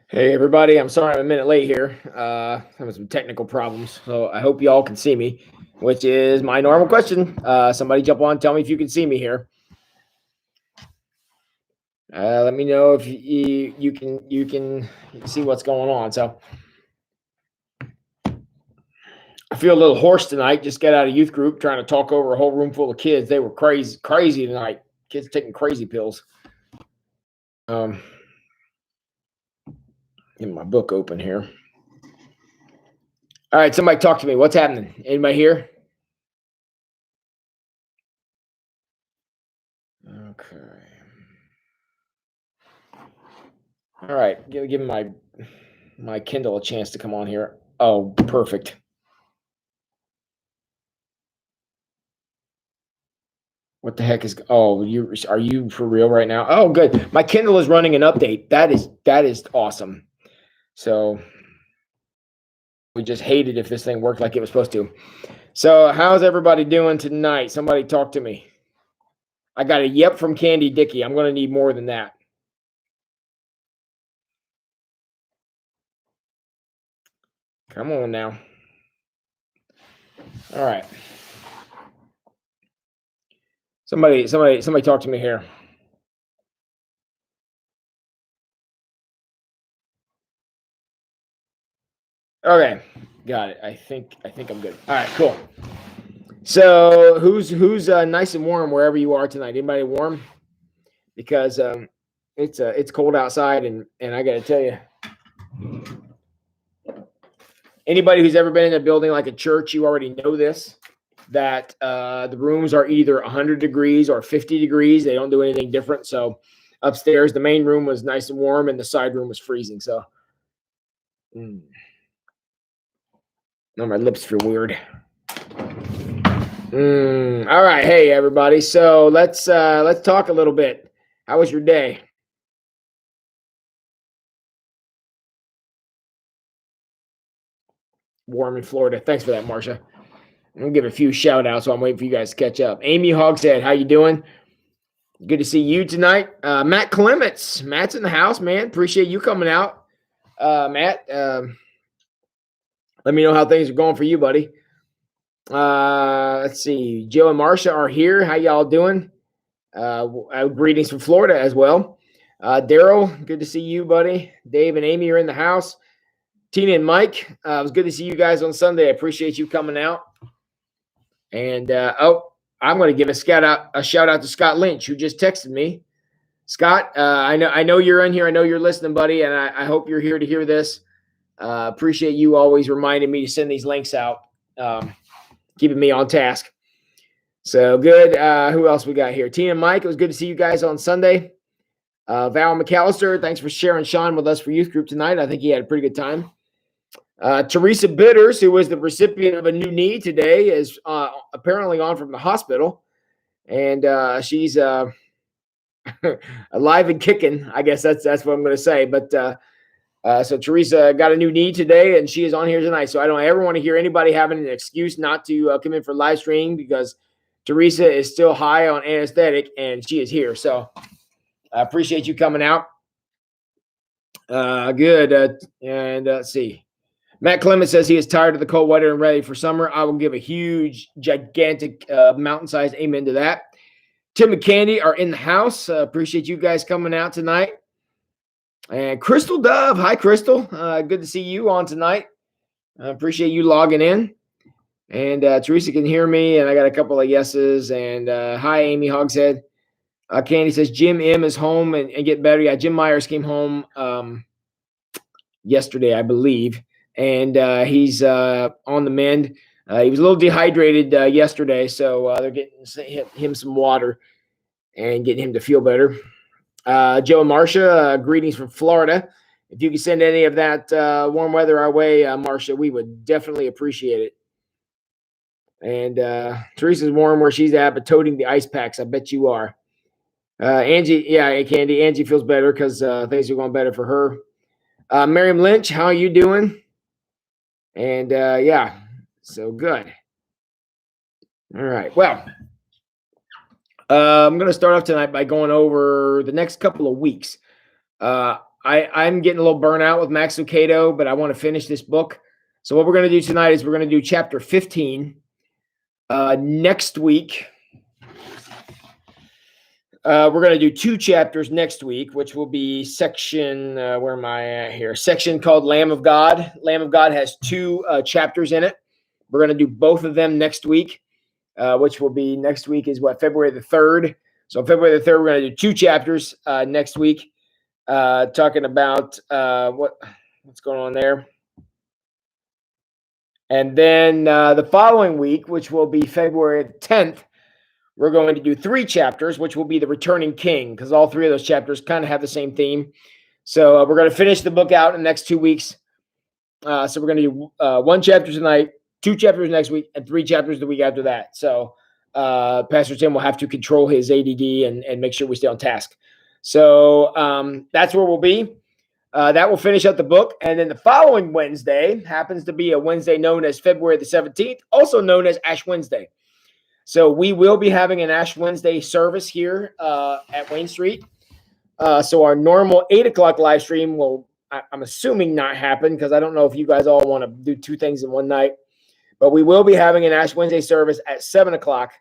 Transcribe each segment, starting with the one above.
Hey everybody, I'm sorry I'm a minute late here. Having some technical problems, so I hope you all can see me, which is my normal question. Somebody jump on, tell me if you can see me here. Let me know if you can see what's going on. So I feel a little hoarse tonight. Just got out of youth group trying to talk over a whole room full of kids. They were crazy tonight. Kids taking crazy pills. Um, Get my book open here. All right, somebody talk to me. What's happening? Anybody here? Okay. All right, give my Kindle a chance to come on here. Oh, perfect. What the heck is? Oh, are you for real right now? Oh, good. My Kindle is running an update. That is awesome. So we just hate it if this thing worked like it was supposed to. So how's everybody doing tonight? Somebody talk to me. I got a yep from Candy Dicky. I'm gonna need more than that. Come on now. All right. Somebody talk to me here. Okay, got it. I think I'm good. All right, cool. So who's nice and warm wherever you are tonight? Anybody warm? Because it's cold outside, and I got to tell you, anybody who's ever been in a building like a church, you already know this. That the rooms are either 100 degrees or 50 degrees. They don't do anything different. So upstairs, the main room was nice and warm, and the side room was freezing. So, no, my lips feel weird. All right, hey everybody. So let's talk a little bit. How was your day? Warm in Florida. Thanks for that, Marcia. I'm gonna give a few shout outs while I'm waiting for you guys to catch up. Amy Hogshead, how you doing? Good to see you tonight. Matt Clements. Matt's in the house, man. Appreciate you coming out. Matt, let me know how things are going for you, buddy. Let's see. Joe and Marcia are here. How y'all doing? Greetings from Florida as well. Daryl, good to see you, buddy. Dave and Amy are in the house. Tina and Mike, it was good to see you guys on Sunday. I appreciate you coming out. And I'm going to give a shout out to Scott Lynch, who just texted me. Scott, I know you're in here. I know you're listening, buddy, and I hope you're here to hear this. Appreciate you always reminding me to send these links out, keeping me on task. So good. Who else we got here? Tina and Mike, it was good to see you guys on Sunday. Val McAllister, thanks for sharing Sean with us for youth group tonight. I think he had a pretty good time. Teresa Bitters, who was the recipient of a new knee today, is apparently on from the hospital, and she's alive and kicking. I guess that's what I'm going to say. But so Teresa got a new knee today, and she is on here tonight. So I don't ever want to hear anybody having an excuse not to come in for live streaming, because Teresa is still high on anesthetic, and she is here. So I appreciate you coming out. Good. And let's see. Matt Clemens says he is tired of the cold weather and ready for summer. I will give a huge, gigantic, mountain-sized amen to that. Tim and Candy are in the house. Appreciate you guys coming out tonight. And Crystal Dove. Hi, Crystal. Good to see you on tonight. I appreciate you logging in. And Teresa can hear me, and I got a couple of yeses. And hi, Amy Hogshead. Candy says Jim M is home and get better. Yeah, Jim Myers came home yesterday, I believe. And he's on the mend. He was a little dehydrated yesterday, so they're getting him some water and getting him to feel better. Joe and Marcia, greetings from Florida. If you could send any of that warm weather our way, Marcia, we would definitely appreciate it. And Teresa's warm where she's at, but toting the ice packs. I bet you are. Angie, yeah, Candy. Angie feels better because things are going better for her. Miriam Lynch, how are you doing? And yeah, so good. All right. Well, I'm going to start off tonight by going over the next couple of weeks. I'm getting a little burnout with Max Lucado, but I want to finish this book. So what we're going to do tonight is we're going to do chapter 15. Next week, we're going to do 2 chapters next week, which will be section, where am I at here? Section called Lamb of God. Lamb of God has 2 chapters in it. We're going to do both of them next week, which will be next week is February the 3rd. So February the 3rd, we're going to do 2 chapters next week, talking about what's going on there. And then the following week, which will be February 10th, we're going to do 3 chapters, which will be the Returning King, because all 3 of those chapters kind of have the same theme. So we're going to finish the book out in the next 2 weeks. So we're going to do 1 chapter tonight, 2 chapters next week, and 3 chapters the week after that. So Pastor Tim will have to control his ADD and make sure we stay on task. So that's where we'll be. That will finish up the book. And then the following Wednesday happens to be a Wednesday known as February the 17th, also known as Ash Wednesday. So we will be having an Ash Wednesday service here at Wayne Street. So our normal 8 o'clock live stream will, I'm assuming, not happen, because I don't know if you guys all want to do 2 things in one night. But we will be having an Ash Wednesday service at 7 o'clock.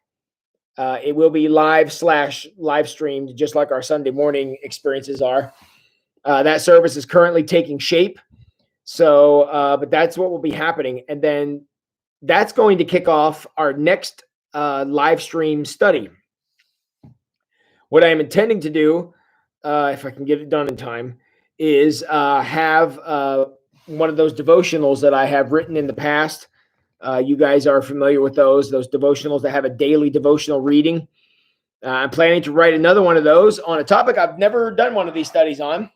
It will be live streamed, just like our Sunday morning experiences are. That service is currently taking shape. So, but that's what will be happening. And then that's going to kick off our next live stream study. What I am intending to do, if I can get it done in time, is have one of those devotionals that I have written in the past. You guys are familiar with those devotionals that have a daily devotional reading. I'm planning to write another one of those on a topic I've never done one of these studies on.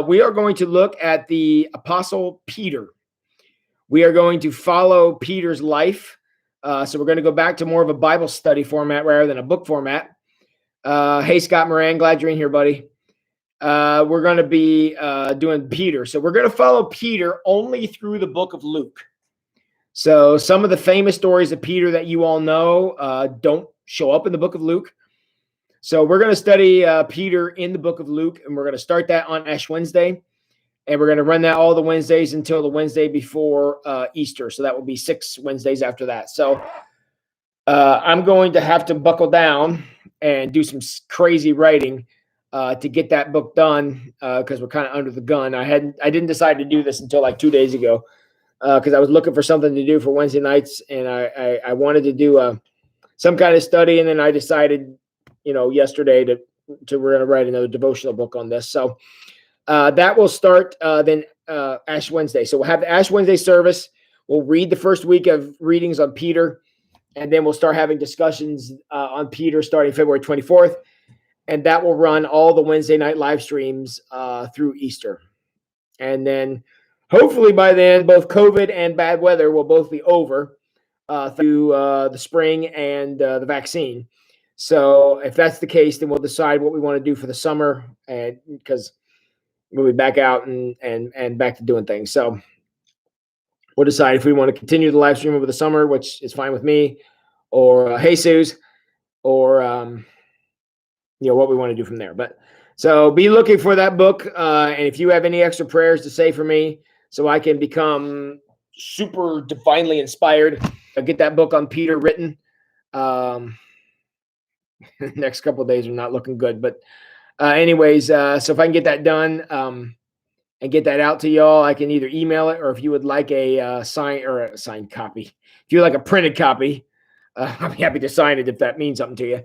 We are going to look at the Apostle Peter. We are going to follow Peter's life. So we're going to go back to more of a Bible study format rather than a book format. Hey, Scott Moran, glad you're in here, buddy. We're going to be doing Peter. So we're going to follow Peter only through the book of Luke. So some of the famous stories of Peter that you all know don't show up in the book of Luke. So we're going to study Peter in the book of Luke, and we're going to start that on Ash Wednesday. And we're going to run that all the Wednesdays until the Wednesday before Easter. So that will be 6 Wednesdays after that. So I'm going to have to buckle down and do some crazy writing to get that book done because we're kind of under the gun. I didn't decide to do this until like 2 days ago because I was looking for something to do for Wednesday nights, and I wanted to do some kind of study, and then I decided, yesterday to we're going to write another devotional book on this. So that will start then Ash Wednesday. So we'll have the Ash Wednesday service. We'll read the first week of readings on Peter, and then we'll start having discussions on Peter starting February 24th. And that will run all the Wednesday night live streams through Easter. And then hopefully by then, both COVID and bad weather will both be over through the spring and the vaccine. So if that's the case, then we'll decide what we want to do for the summer, and because we'll be back out and back to doing things. So we'll decide if we want to continue the live stream over the summer, which is fine with me, or Jesus, or what we want to do from there. But so be looking for that book, and if you have any extra prayers to say for me, so I can become super divinely inspired, I'll get that book on Peter written. Next couple of days are not looking good, but anyways, so if I can get that done and get that out to y'all, I can either email it, or if you would like a signed copy, if you would like a printed copy, I'll be happy to sign it if that means something to you.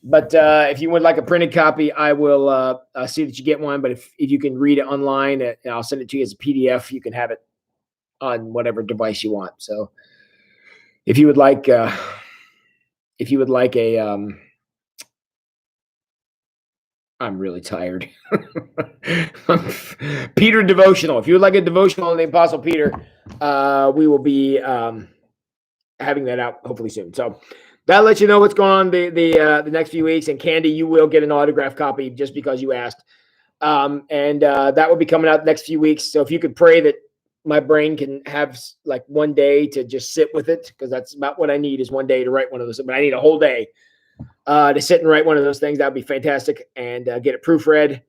But if you would like a printed copy, I will see that you get one. But if you can read it online, I'll send it to you as a PDF. You can have it on whatever device you want. So if you would like a I'm really tired. Peter devotional. If you would like a devotional on the Apostle Peter, we will be having that out hopefully soon. So that'll let you know what's going on the next few weeks. And Candy, you will get an autographed copy just because you asked. And that will be coming out the next few weeks. So if you could pray that my brain can have like one day to just sit with it, because that's about what I need is one day to write one of those. But I need a whole day to sit and write one of those things. That would be fantastic, and get it proofread.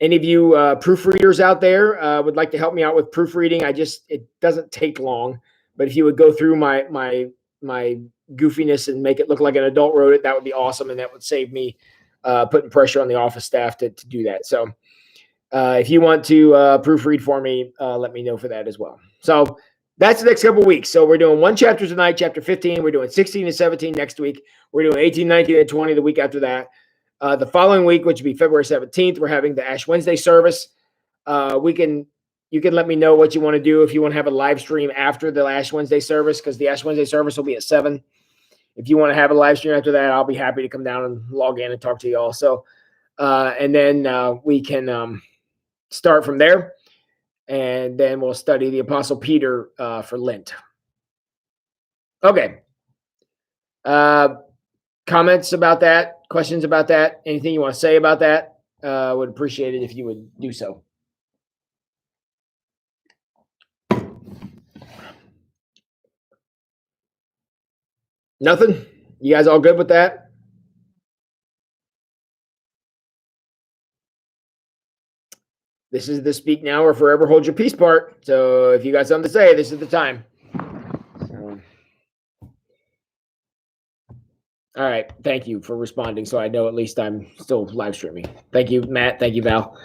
Any of you proofreaders out there would like to help me out with proofreading, it doesn't take long, but if you would go through my goofiness and make it look like an adult wrote it, that would be awesome, and that would save me putting pressure on the office staff to do that. So if you want to proofread for me, let me know for that as well. So that's the next couple of weeks. So we're doing 1 chapter tonight, chapter 15. We're doing 16 and 17 next week. We're doing 18, 19, and 20 the week after that. The following week, which would be February 17th, we're having the Ash Wednesday service. You can let me know what you want to do, if you want to have a live stream after the Ash Wednesday service, because the Ash Wednesday service will be at 7. If you want to have a live stream after that, I'll be happy to come down and log in and talk to you all. So, and then we can start from there, and then we'll study the Apostle Peter for Lent. Okay. Comments about that? Questions about that? Anything you want to say about that? Would appreciate it if you would do so. Nothing? You guys all good with that? This is the speak now or forever hold your peace part. So if you got something to say, this is the time. All right. Thank you for responding. So I know at least I'm still live streaming. Thank you, Matt. Thank you, Val.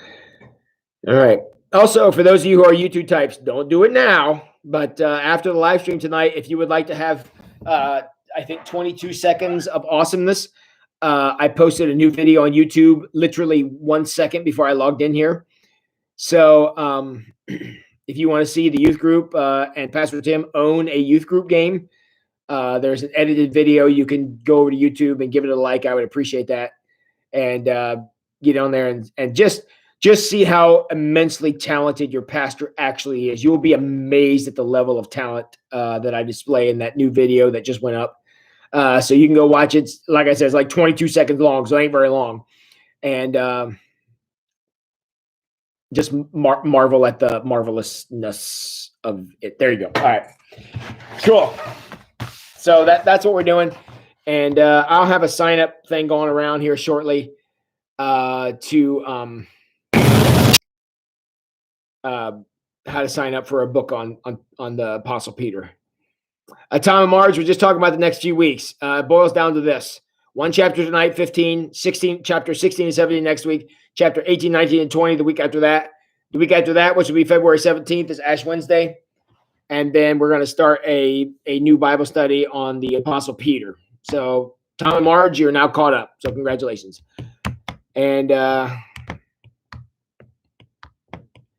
All right. Also, for those of you who are YouTube types, don't do it now. But after the live stream tonight, if you would like to have, I think, 22 seconds of awesomeness, I posted a new video on YouTube literally 1 second before I logged in here. So if you want to see the youth group and Pastor Tim own a youth group game, there's an edited video. You can go over to YouTube and give it a like. I would appreciate that. And get on there and just see how immensely talented your pastor actually is. You will be amazed at the level of talent that I display in that new video that just went up. So you can go watch it. Like I said, it's like 22 seconds long, so it ain't very long. And just marvel at the marvelousness of it. There you go. All right. Cool. So that's what we're doing. And I'll have a sign up thing going around here shortly to how to sign up for a book on the Apostle Peter. Tom and Marge, we're just talking about the next few weeks. It boils down to this. 1 chapter tonight, 15, 16, chapter 16 and 17 next week, chapter 18, 19, and 20 the week after that. The week after that, which will be February 17th, is Ash Wednesday. And then we're going to start a new Bible study on the Apostle Peter. So, Tom and Marge, you're now caught up. So, congratulations. And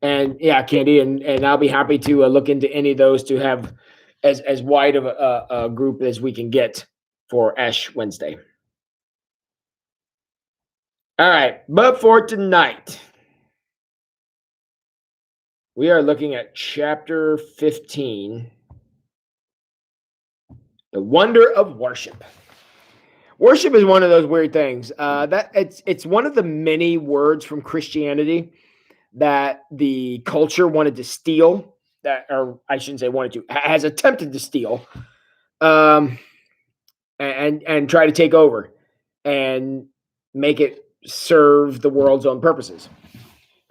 yeah, Candy, and I'll be happy to look into any of those to have as wide of a group as we can get for Ash Wednesday. All right, but for tonight, we are looking at chapter 15, the wonder of worship. Worship is one of those weird things. That it's one of the many words from Christianity that the culture wanted to steal, or I shouldn't say wanted to, has attempted to steal, and try to take over and make it serve the world's own purposes.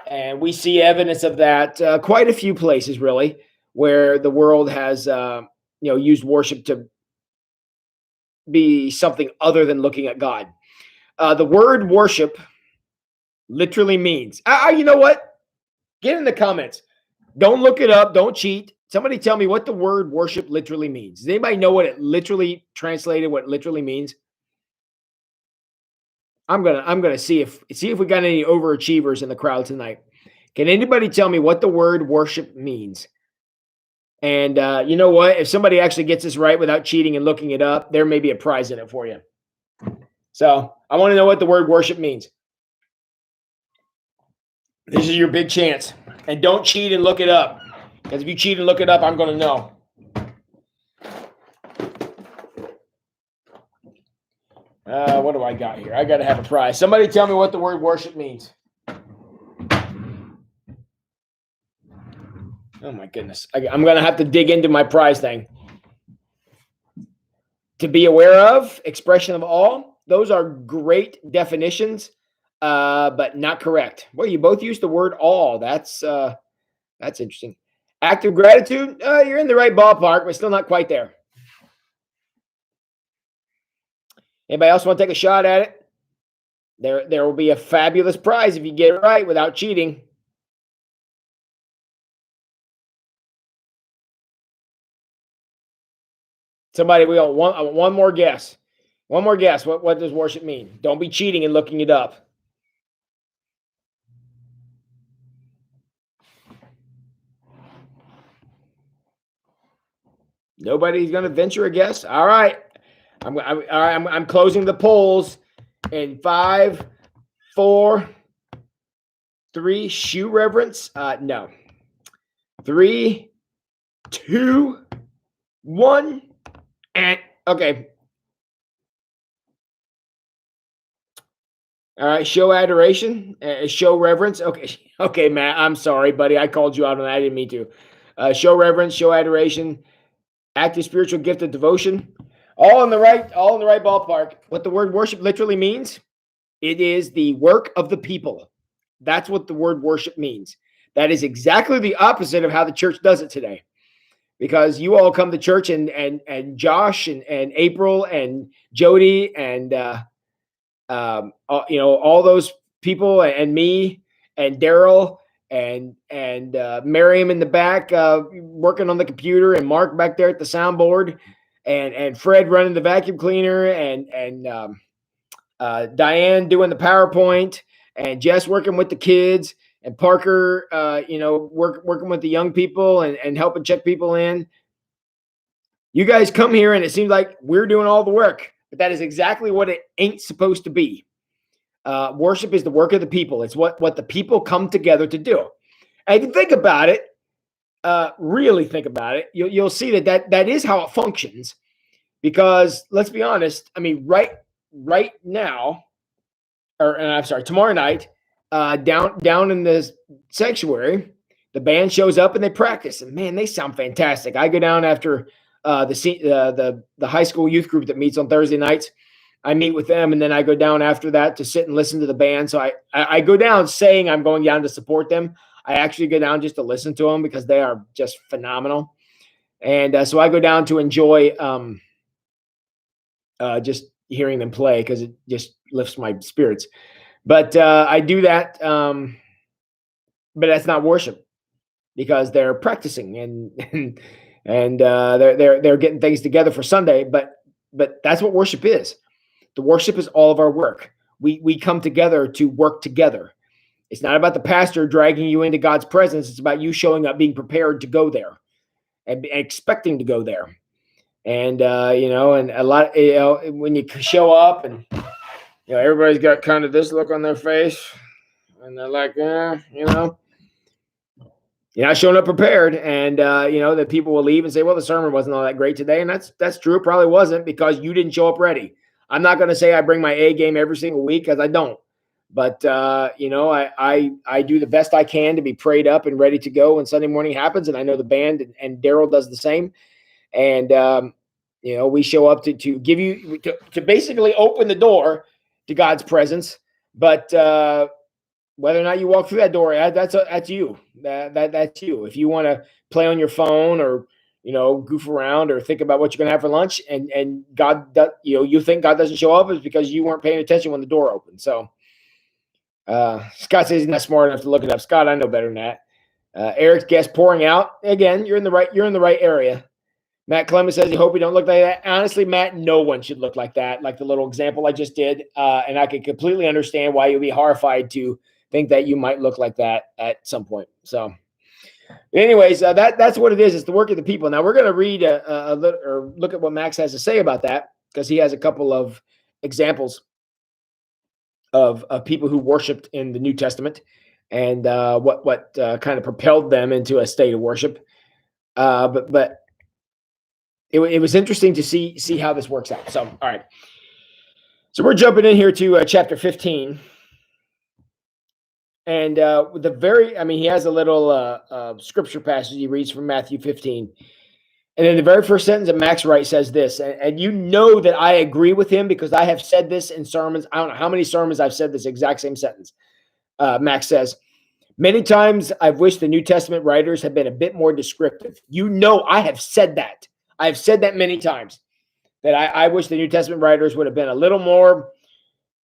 And we see evidence of that quite a few places, really, where the world has used worship to be something other than looking at God. The word worship literally means, you know what? Get in the comments. Don't look it up. Don't cheat. Somebody tell me what the word worship literally means. Does anybody know what it literally translated, what it literally means? I'm gonna see if we got any overachievers in the crowd tonight. Can anybody tell me what the word worship means? And you know what? If somebody actually gets this right without cheating and looking it up, there may be a prize in it for you. So I want to know what the word worship means. This is your big chance. And don't cheat and look it up. Because if you cheat and look it up, I'm going to know. What do I got here? I got to have a prize. Somebody tell me what the word worship means. Oh, my goodness. I'm going to have to dig into my prize thing. To be aware of, expression of awe. Those are great definitions. but not correct. Well, you both used the word all. That's interesting. Act of gratitude. You're in the right ballpark, but still not quite there. Anybody else want to take a shot at it? There will be a fabulous prize if you get it right without cheating. Somebody, we want one more guess. One more guess. What does worship mean? Don't be cheating and looking it up. Nobody's going to venture a guess. All right. I'm closing the polls in 5, 4, 3. Shoe reverence. No. 3, 2, 1. And okay. All right. Show adoration. Show reverence. Okay, Matt. I'm sorry, buddy. I called you out on that. I didn't mean to. Show reverence. Show adoration. Active spiritual gift of devotion. All in the right ballpark. What the word worship literally means, it is the work of the people. That's what the word worship means. That is exactly the opposite of how the church does it today. Because you all come to church and Josh and April and Jody and all those people and me and Daryl and Miriam in the back working on the computer and Mark back there at the soundboard and Fred running the vacuum cleaner and Diane doing the PowerPoint and Jess working with the kids and Parker, working with the young people and helping check people in. You guys come here and it seems like we're doing all the work, but that is exactly what it ain't supposed to be. Worship is the work of the people. It's what the people come together to do. And if you think about it, really think about it, you'll see that is how it functions. Because let's be honest, I mean, right now, tomorrow night, down in the sanctuary, the band shows up and they practice, and man, they sound fantastic. I go down after the high school youth group that meets on Thursday nights. I meet with them, and then I go down after that to sit and listen to the band. So I go down saying I'm going down to support them. I actually go down just to listen to them because they are just phenomenal. And so I go down to enjoy just hearing them play because it just lifts my spirits. But I do that, but that's not worship because they're practicing and they're getting things together for Sunday. But that's what worship is. The worship is all of our work. We come together to work together. It's not about the pastor dragging you into God's presence. It's about you showing up, being prepared to go there and expecting to go there. And, and a lot, when you show up and, everybody's got kind of this look on their face and they're like, you're not showing up prepared. And, that people will leave and say, well, the sermon wasn't all that great today. And that's true. It probably wasn't because you didn't show up ready. I'm not going to say I bring my A game every single week because I don't. But, I do the best I can to be prayed up and ready to go when Sunday morning happens. And I know the band and Daryl does the same. And, we show up to give you, to basically open the door to God's presence. But whether or not you walk through that door, that's you. That's you. If you want to play on your phone or, goof around or think about what you're going to have for lunch and God, you think God doesn't show up is because you weren't paying attention when the door opened. So Scott says he's not smart enough to look it up. Scott, I know better than that. Eric's guest pouring out. Again, you're in the right area. Matt Clemens says he hope we don't look like that. Honestly, Matt, no one should look like that, like the little example I just did. And I can completely understand why you'll be horrified to think that you might look like that at some point. So anyways, that's what it is. It's the work of the people. Now we're going to read a little or look at what Max has to say about that because he has a couple of examples of people who worshiped in the New Testament and what kind of propelled them into a state of worship. But it was interesting to see how this works out. So, all right. So we're jumping in here to chapter 15. And he has a little scripture passage he reads from Matthew 15. And then the very first sentence of Max Wright says this, and you know that I agree with him because I have said this in sermons. I don't know how many sermons I've said this exact same sentence. Max says, many times I've wished the New Testament writers had been a bit more descriptive. You know, I have said that. I have said that many times, that I wish the New Testament writers would have been a little more,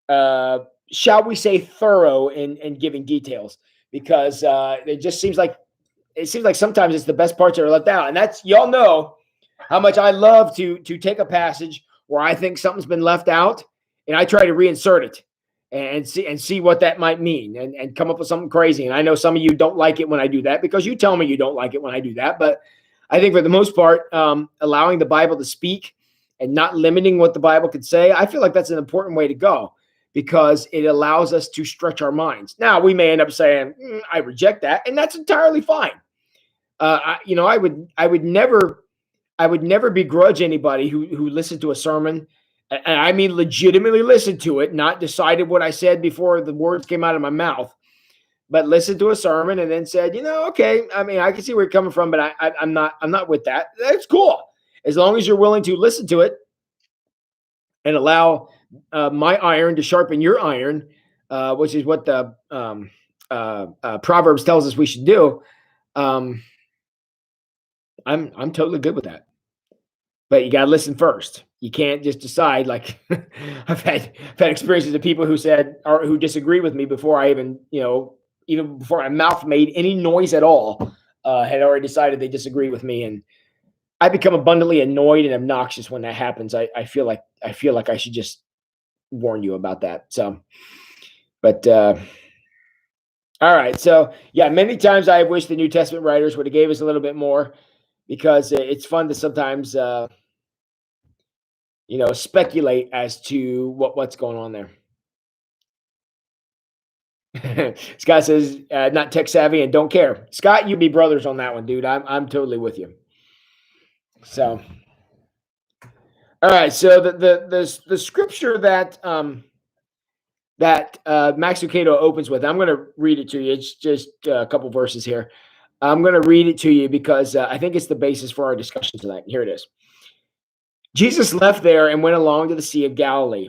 shall we say, thorough in giving details, because it just seems like sometimes it's the best parts that are left out. And that's, y'all know how much I love to take a passage where I think something's been left out and I try to reinsert it and see what that might mean and come up with something crazy. And I know some of you don't like it when I do that because you tell me you don't like it when I do that. But I think for the most part, allowing the Bible to speak and not limiting what the Bible could say, I feel like that's an important way to go, because it allows us to stretch our minds. Now, we may end up saying, I reject that, and that's entirely fine. I would never begrudge anybody who listened to a sermon, and I mean legitimately listened to it, not decided what I said before the words came out of my mouth, but listened to a sermon and then said, okay, I mean, I can see where you're coming from, but I'm not with that. That's cool, as long as you're willing to listen to it and allow my iron to sharpen your iron, which is what the Proverbs tells us we should do. I'm totally good with that. But you got to listen first. You can't just decide. Like I've had experiences of people who said, or who disagree with me before I even before my mouth made any noise at all, had already decided they disagree with me. And I become abundantly annoyed and obnoxious when that happens. I feel like I should just warn you about that. So, but all right. So yeah, many times I wish the New Testament writers would have gave us a little bit more, because it's fun to sometimes speculate as to what's going on there. Scott says, not tech savvy and don't care. Scott, you be brothers on that one, dude. I'm totally with you. So, all right. So the scripture that Max Lucado opens with, I'm going to read it to you. It's just a couple verses here. I'm going to read it to you because I think it's the basis for our discussion tonight. Here it is. Jesus left there and went along to the Sea of Galilee.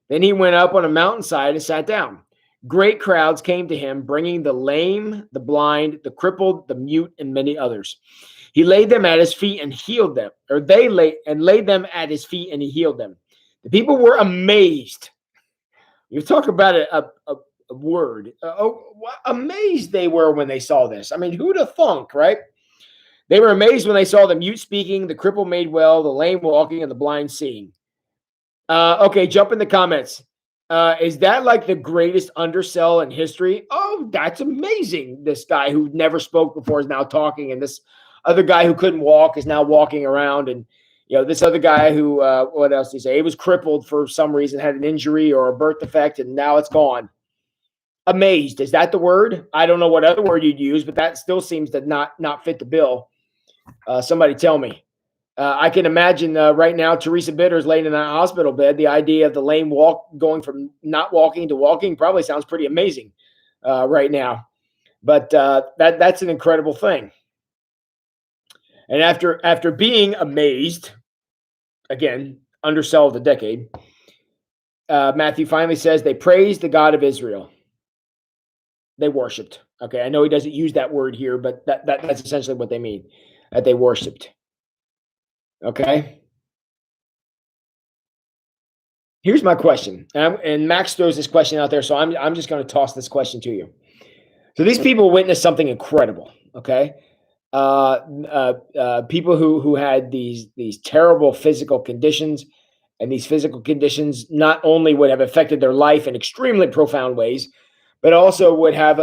Then he went up on a mountainside and sat down. Great crowds came to him, bringing the lame, the blind, the crippled, the mute, and many others. He laid them at his feet and healed them, or they laid them at his feet and he healed them. The people were amazed. You talk about a word. Amazed they were when they saw this. I mean, who'd have thunk, right? They were amazed when they saw the mute speaking, the cripple made well, the lame walking, and the blind seeing. Okay, jump in the comments. Is that like the greatest undersell in history? Oh, that's amazing. This guy who never spoke before is now talking, and this other guy who couldn't walk is now walking around. And this other guy who, what else did he say? He was crippled for some reason, had an injury or a birth defect, and now it's gone. Amazed. Is that the word? I don't know what other word you'd use, but that still seems to not fit the bill. Somebody tell me. I can imagine right now Teresa Bitter's laying in a hospital bed. The idea of the lame going from not walking to walking probably sounds pretty amazing right now. But that's an incredible thing. And after being amazed, again, undersell of the decade, Matthew finally says they praised the God of Israel. They worshipped. Okay, I know he doesn't use that word here, but that's essentially what they mean, that they worshipped. Okay. Here's my question, and Max throws this question out there, so I'm just going to toss this question to you. So these people witnessed something incredible. Okay, people who had these terrible physical conditions, and these physical conditions not only would have affected their life in extremely profound ways, but also would have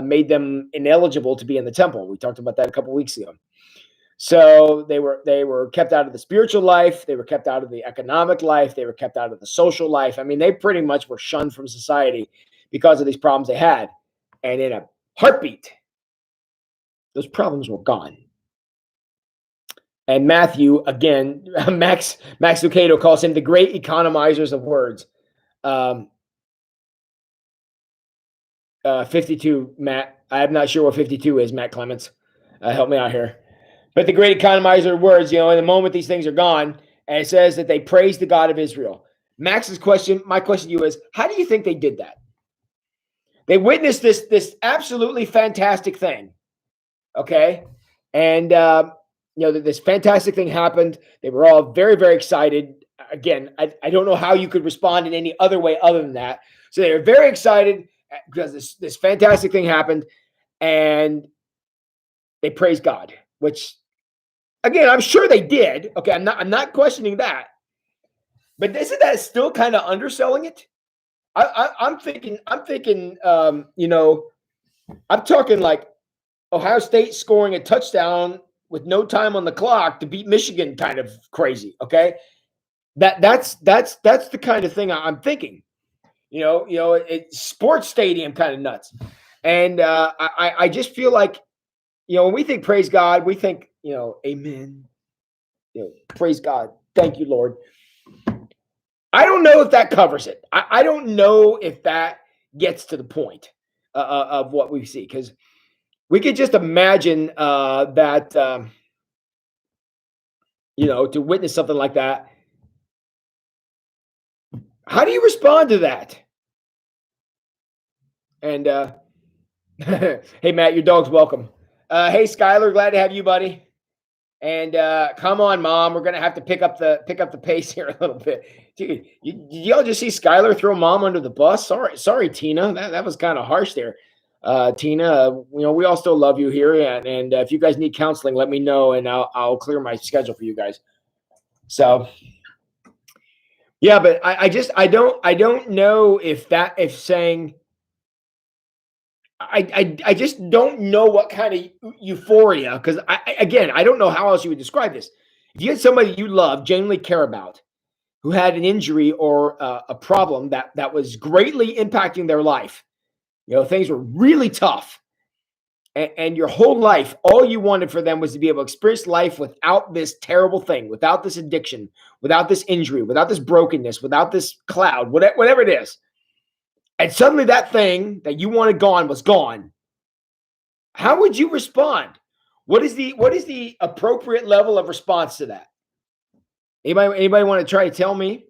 made them ineligible to be in the temple. We talked about that a couple weeks ago. So they were kept out of the spiritual life. They were kept out of the economic life. They were kept out of the social life. I mean, they pretty much were shunned from society because of these problems they had. And in a heartbeat, those problems were gone. And Matthew, again, Max Lucado calls him the great economizers of words. 52, Matt. I'm not sure what 52 is, Matt Clements. Help me out here. But the great economizer words, in the moment these things are gone, and it says that they praised the God of Israel. Max's question, my question to you is, how do you think they did that? They witnessed this absolutely fantastic thing, okay? And this fantastic thing happened. They were all very, very excited. Again, I don't know how you could respond in any other way other than that. So they were very excited because this fantastic thing happened, and they praised God, which, again, I'm sure they did. Okay, I'm not questioning that, but isn't that still kind of underselling it? I'm thinking, I'm talking like Ohio State scoring a touchdown with no time on the clock to beat Michigan, kind of crazy. Okay, that's the kind of thing I'm thinking. It's sports stadium kind of nuts, and I just feel like when we think praise God, we think amen. Praise God, thank you, Lord. I don't know if that covers it. I don't know if that gets to the point of what we see, because we could just imagine that, to witness something like that. How do you respond to that? And hey, Matt, your dog's welcome. Hey, Skylar, glad to have you, buddy. And come on, Mom, we're gonna have to pick up the pace here a little bit. Dude, did y'all just see Skylar throw Mom under the bus? Sorry, Tina. That was kind of harsh there. Tina, we all still love you here, and if you guys need counseling, let me know, and I'll clear my schedule for you guys. So, yeah, but I don't know if saying. I just don't know what kind of euphoria, because I don't know how else you would describe this. If you had somebody you love, genuinely care about, who had an injury or a problem that was greatly impacting their life, things were really tough, and your whole life, all you wanted for them was to be able to experience life without this terrible thing, without this addiction, without this injury, without this brokenness, without this cloud, whatever it is. And suddenly that thing that you wanted gone was gone. How would you respond? What is the appropriate level of response to that? Anybody want to try to tell me?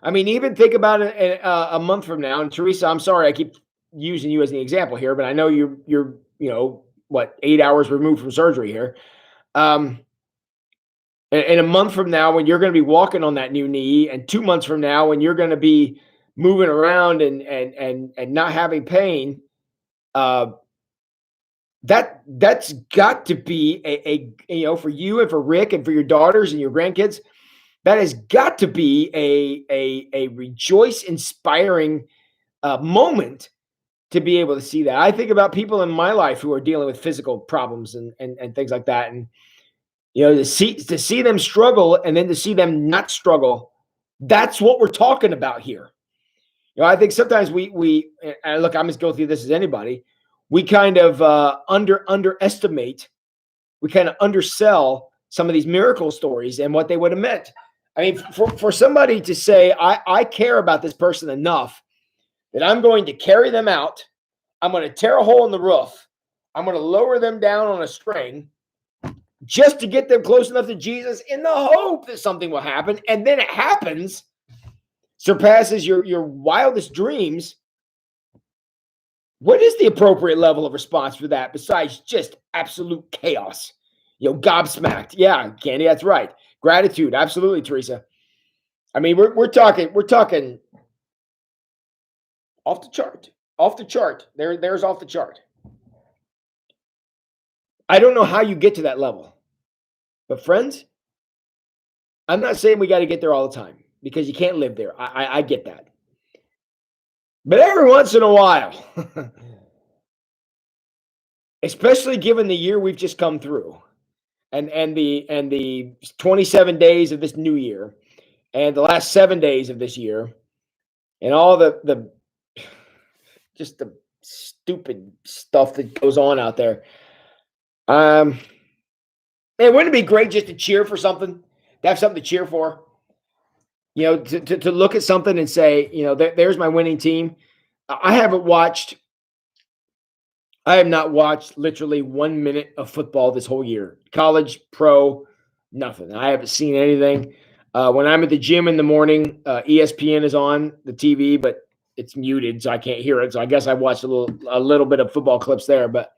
I mean, even think about it a month from now. And Teresa, I'm sorry I keep using you as an example here, but I know you're 8 hours removed from surgery here. And a month from now, when you're going to be walking on that new knee, and 2 months from now, when you're going to be moving around and not having pain, that's got to be a for you and for Rick and for your daughters and your grandkids, that has got to be a rejoice inspiring moment to be able to see that. I think about people in my life who are dealing with physical problems and things like that, and to see them struggle, and then to see them not struggle. That's what we're talking about here. I think sometimes we and look, I'm as guilty of this as anybody. We kind of underestimate, we kind of undersell some of these miracle stories and what they would have meant. I mean, for somebody to say, I care about this person enough that I'm going to carry them out, I'm going to tear a hole in the roof, I'm going to lower them down on a string just to get them close enough to Jesus in the hope that something will happen, and then it happens, surpasses your wildest dreams. What is the appropriate level of response for that besides just absolute chaos? Gobsmacked. Yeah, Candy, that's right. Gratitude, absolutely, Teresa. I mean, we're talking off the chart. Off the chart. There's off the chart. I don't know how you get to that level. But friends, I'm not saying we got to get there all the time, because you can't live there. I get that. But every once in a while, especially given the year we've just come through, and the 27 days of this new year, and the last 7 days of this year, and all the just the stupid stuff that goes on out there. Man, wouldn't it be great just to cheer for something, to have something to cheer for? To look at something and say, there's my winning team. I haven't watched I have not watched literally 1 minute of football this whole year. College, pro, nothing. I haven't seen anything. When I'm at the gym in the morning, ESPN is on the TV, but it's muted, so I can't hear it. So I guess I watched a little bit of football clips there. But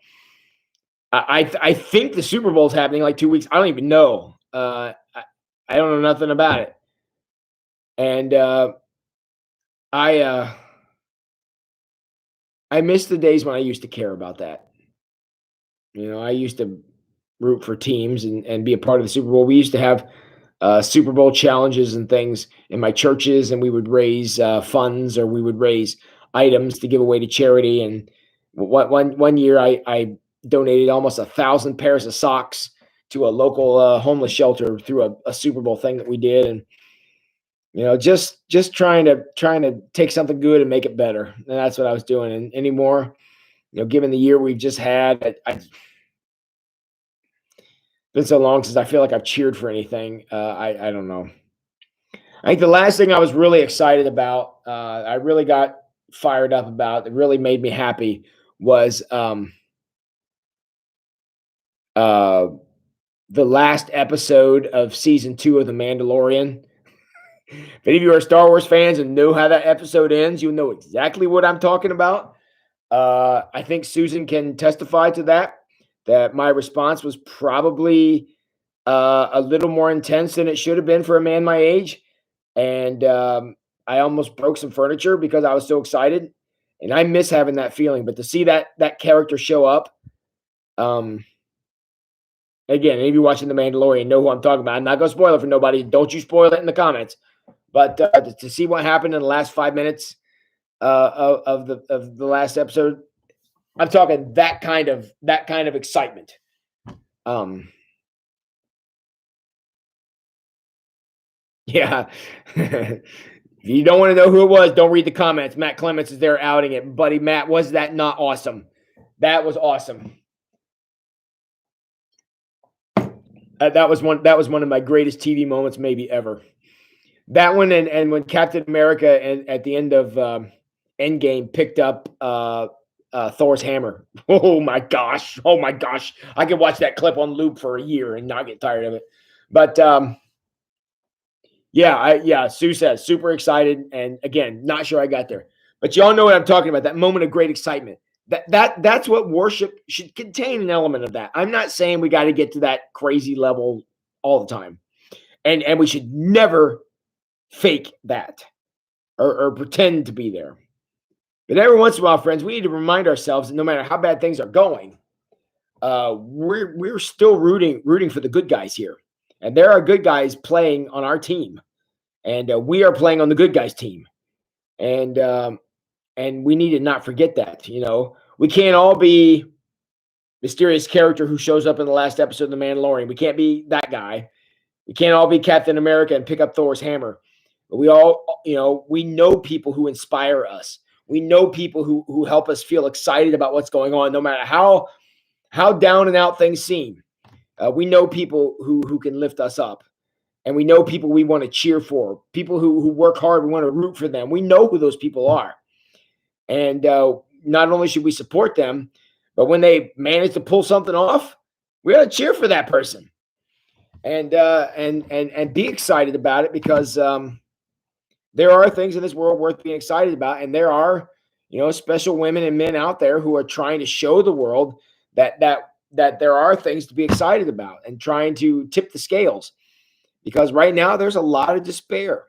I think the Super Bowl is happening like 2 weeks. I don't even know. I don't know nothing about it. And I miss the days when I used to care about that. I used to root for teams and be a part of the Super Bowl. We used to have Super Bowl challenges and things in my churches, and we would raise funds, or we would raise items to give away to charity. And one year, I donated almost 1,000 pairs of socks to a local homeless shelter through a Super Bowl thing that we did. And just trying to take something good and make it better. And that's what I was doing. And anymore, given the year we've just had, it's been so long since I feel like I've cheered for anything. I don't know. I think the last thing I was really excited about, I really got fired up about, that really made me happy, was the last episode of season 2 of The Mandalorian. If any of you are Star Wars fans and know how that episode ends, you'll know exactly what I'm talking about. I think Susan can testify to that my response was probably a little more intense than it should have been for a man my age. And I almost broke some furniture because I was so excited. And I miss having that feeling. But to see that character show up, again, any of you watching The Mandalorian know who I'm talking about. I'm not going to spoil it for nobody. Don't you spoil it in the comments. But to see what happened in the last 5 minutes of the last episode, I'm talking that kind of excitement. Yeah. If you don't want to know who it was, don't read the comments. Matt Clements is there outing it. Buddy Matt, was that not awesome? That was awesome. That was one of my greatest TV moments maybe ever. That one, and when Captain America at the end of Endgame picked up Thor's hammer. Oh my gosh. I could watch that clip on loop for a year and not get tired of it. But Sue says super excited, and again, not sure I got there. But y'all know what I'm talking about, that moment of great excitement. That's what worship should contain, an element of that. I'm not saying we got to get to that crazy level all the time. And we should never fake that or pretend to be there. But every once in a while, friends, we need to remind ourselves that no matter how bad things are going, we're still rooting for the good guys here. And there are good guys playing on our team. And we are playing on the good guys team. And we need to not forget that. We can't all be mysterious character who shows up in the last episode of The Mandalorian. We can't be that guy. We can't all be Captain America and pick up Thor's hammer. But we all, we know people who inspire us. We know people who help us feel excited about what's going on, no matter how down and out things seem. We know people who can lift us up. And we know people we want to cheer for, people who work hard. We want to root for them. We know who those people are. And not only should we support them, but when they manage to pull something off, we got to cheer for that person. And be excited about it, because there are things in this world worth being excited about. And there are, special women and men out there who are trying to show the world that there are things to be excited about, and trying to tip the scales. Because right now there's a lot of despair,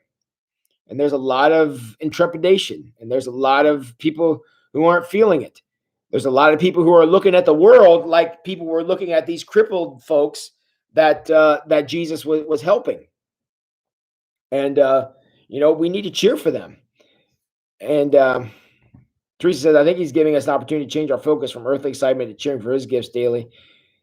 and there's a lot of intrepidation, and there's a lot of people who aren't feeling it. There's a lot of people who are looking at the world like people were looking at these crippled folks that Jesus was helping. And, we need to cheer for them. And Teresa says, I think he's giving us an opportunity to change our focus from earthly excitement to cheering for his gifts daily.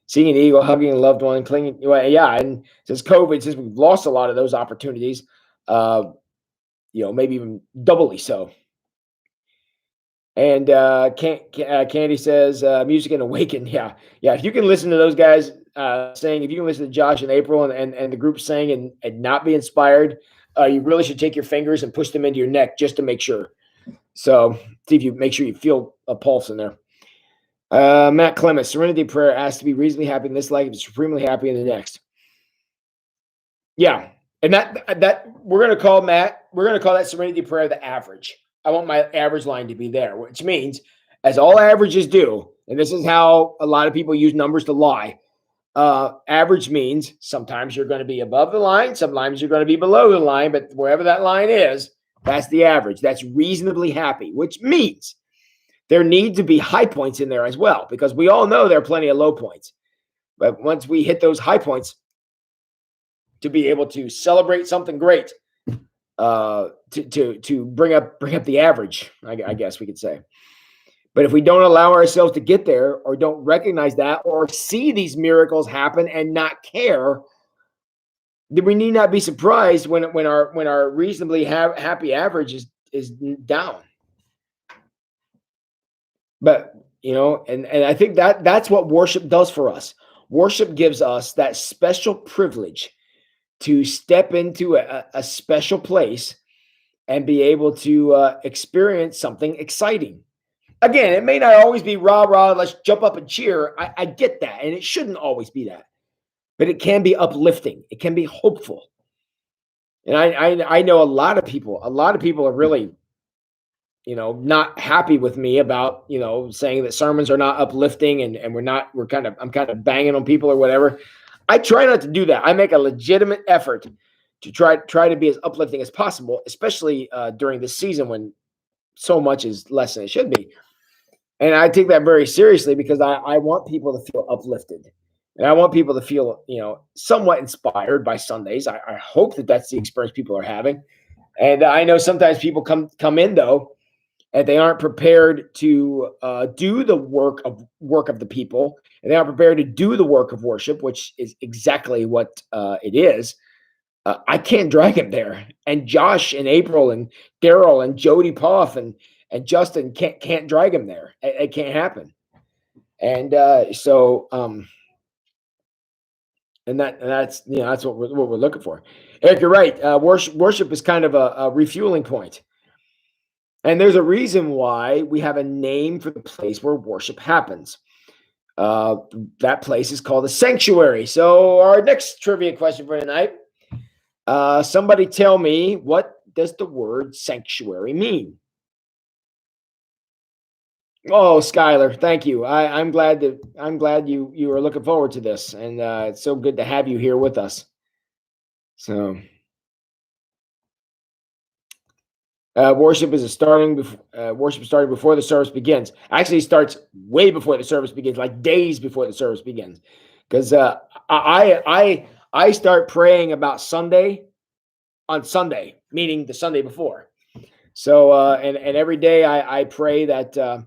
Seeing an eagle, hugging a loved one, clinging. Well, yeah, and since we've lost a lot of those opportunities, maybe even doubly so. And Candy says, music and awaken. Yeah. If you can listen to those guys saying, if you can listen to Josh and April and the group saying and not be inspired, you really should take your fingers and push them into your neck just to make sure. So see if you make sure you feel a pulse in there. Matt Clements, serenity prayer asks to be reasonably happy in this life and supremely happy in the next. Yeah. And that we're gonna call that serenity prayer the average. I want my average line to be there, which means, as all averages do, and this is how a lot of people use numbers to lie. Average means sometimes you're going to be above the line, sometimes you're going to be below the line, but wherever that line is, that's the average. That's reasonably happy, which means there need to be high points in there as well, because we all know there are plenty of low points. But once we hit those high points, to be able to celebrate something great, to bring up the average, I guess we could say. But if we don't allow ourselves to get there, or don't recognize that, or see these miracles happen and not care, then we need not be surprised when our reasonably happy average is down. But and I think that's what worship does for us. Worship gives us that special privilege to step into a special place and be able to experience something exciting. Again, it may not always be rah rah, let's jump up and cheer. I get that, and it shouldn't always be that, but it can be uplifting. It can be hopeful. And I know a lot of people are really, not happy with me about, saying that sermons are not uplifting, and I'm kind of banging on people or whatever. I try not to do that. I make a legitimate effort to try to be as uplifting as possible, especially during this season when so much is less than it should be. And I take that very seriously, because I want people to feel uplifted, and I want people to feel, somewhat inspired by Sundays. I hope that that's the experience people are having. And I know sometimes people come in though, and they aren't prepared to do the work of the people, and they aren't prepared to do the work of worship, which is exactly what it is. I can't drag him there, and Josh and April and Daryl and Jody Poff and Justin can't drag him there. It can't happen. And that's what we're looking for. Eric, you're right. Worship is kind of a refueling point. And there's a reason why we have a name for the place where worship happens. That place is called a sanctuary. So our next trivia question for tonight. Somebody tell me, what does the word sanctuary mean? Oh, Skylar, thank you. I'm glad you are looking forward to this, and it's so good to have you here with us. So, worship started before the service begins. Actually, it starts way before the service begins, like days before the service begins, because I start praying about Sunday on Sunday, meaning the Sunday before. So, and every day I pray that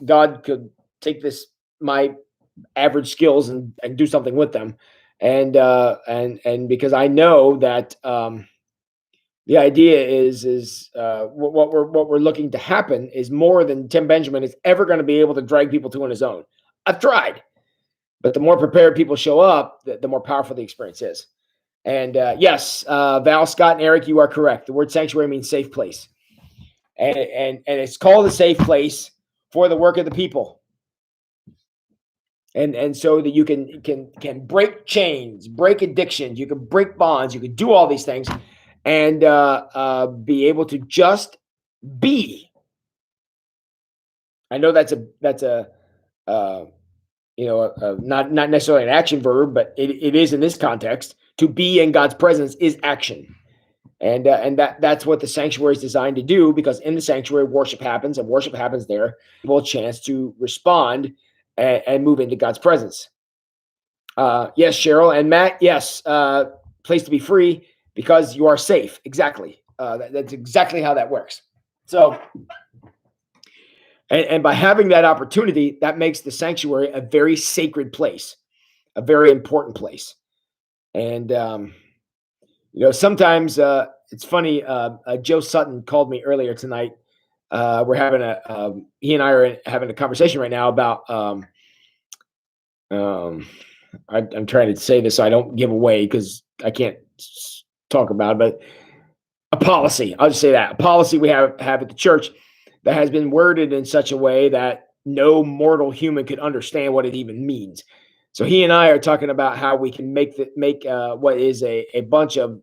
God could take my average skills and do something with them, and because I know that the idea is what we're looking to happen is more than Tim Benjamin is ever going to be able to drag people to on his own. I've tried, but the more prepared people show up, the more powerful the experience is. And yes, Val, Scott, and Eric, you are correct. The word sanctuary means safe place, and it's called a safe place for the work of the people. And so that you can break chains, break addictions, you can break bonds, you can do all these things, and be able to just be. I know that's not necessarily an action verb, but it is in this context. To be in God's presence is action, and that's what the sanctuary is designed to do, because in the sanctuary worship happens, and worship happens there. People a chance to respond and move into God's presence. Yes, Cheryl and Matt. Yes, place to be free because you are safe. Exactly. That's exactly how that works. So, and by having that opportunity, that makes the sanctuary a very sacred place, a very important place. And sometimes it's funny. Joe Sutton called me earlier tonight. We're having he and I are having a conversation right now about. I'm trying to say this so I don't give away, because I can't talk about it, but a policy. I'll just say that a policy we have at the church that has been worded in such a way that no mortal human could understand what it even means. So he and I are talking about how we can make what is a bunch of,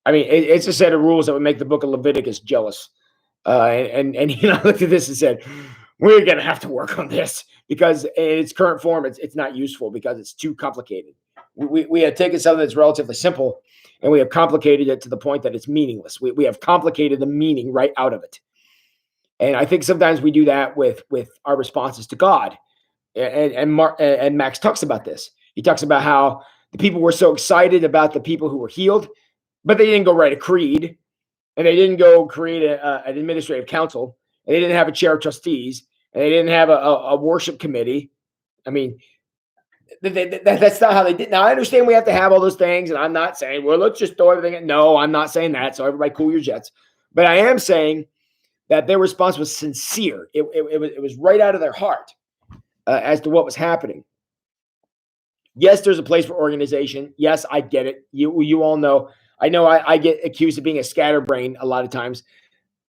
I mean, it's a set of rules that would make the book of Leviticus jealous. And he and I looked at this and said, we're going to have to work on this because in its current form, it's not useful because it's too complicated. We have taken something that's relatively simple and we have complicated it to the point that it's meaningless. We have complicated the meaning right out of it. And I think sometimes we do that with our responses to God. And Max talks about this. He talks about how the people were so excited about the people who were healed, but they didn't go write a creed, and they didn't go create an administrative council, and they didn't have a chair of trustees, and they didn't have a worship committee. I mean, that's not how they did. Now, I understand we have to have all those things, and I'm not saying, well, let's just throw everything in. No, I'm not saying that. So everybody cool your jets. But I am saying that their response was sincere. It was right out of their heart as to what was happening. Yes, there's a place for organization. Yes, I get it. You all know. I know I get accused of being a scatterbrain a lot of times.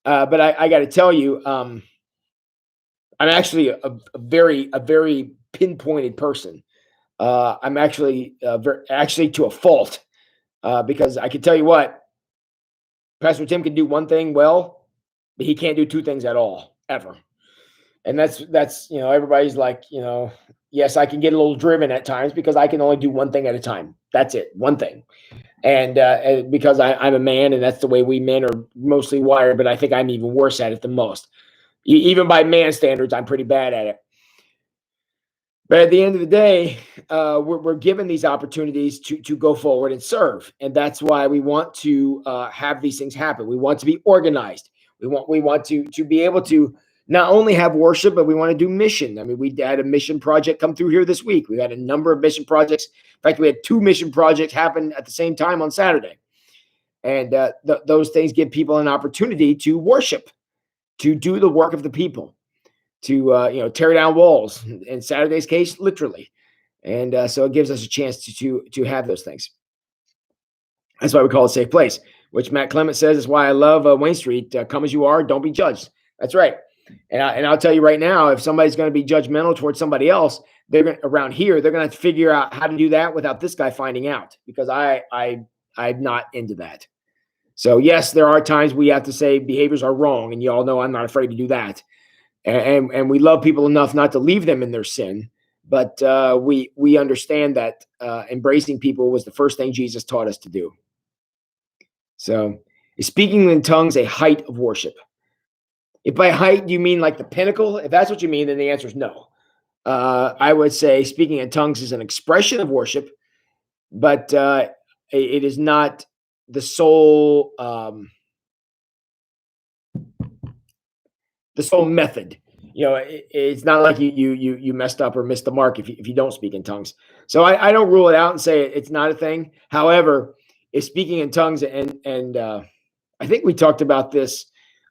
But I got to tell you, I'm actually a very pinpointed person. I'm actually actually to a fault because I can tell you what, Pastor Tim can do one thing well, but he can't do two things at all ever. And that's everybody's like, yes, I can get a little driven at times because I can only do one thing at a time. That's it, one thing. And because I'm a man, and that's the way we men are mostly wired, but I think I'm even worse at it than most. Even by man standards, I'm pretty bad at it. But at the end of the day, we're given these opportunities to go forward and serve, and that's why we want to have these things happen. We want to be organized. We want to be able to not only have worship, but we want to do mission. I mean, we had a mission project come through here this week. We had a number of mission projects. In fact, we had 2 mission projects happen at the same time on Saturday, and those things give people an opportunity to worship, to do the work of the people, to tear down walls. In Saturday's case, literally, and so it gives us a chance to have those things. That's why we call it a safe place, which Matt Clement says is why I love Wayne Street. Come as you are, don't be judged. That's right. And I'll tell you right now, if somebody's going to be judgmental towards somebody else, around here, they're going to have to figure out how to do that without this guy finding out, because I'm not into that. So yes, there are times we have to say behaviors are wrong, and you all know I'm not afraid to do that. And we love people enough not to leave them in their sin, but we understand that embracing people was the first thing Jesus taught us to do. So, is speaking in tongues a height of worship? If by height you mean like the pinnacle, if that's what you mean, then the answer is no. I would say speaking in tongues is an expression of worship, but it is not the sole method. It's not like you messed up or missed the mark if you don't speak in tongues. So I don't rule it out and say it's not a thing. However, if speaking in tongues, and I think we talked about this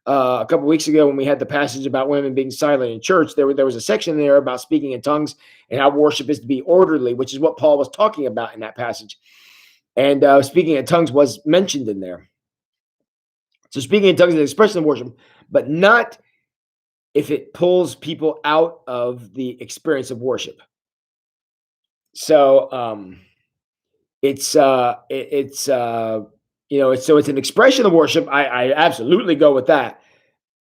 a couple of weeks ago when we had the passage about women being silent in church. There was a section there about speaking in tongues and how worship is to be orderly, which is what Paul was talking about in that passage. And speaking in tongues was mentioned in there. So speaking in tongues is an expression of worship, but not if it pulls people out of the experience of worship. So it's an expression of worship. I absolutely go with that,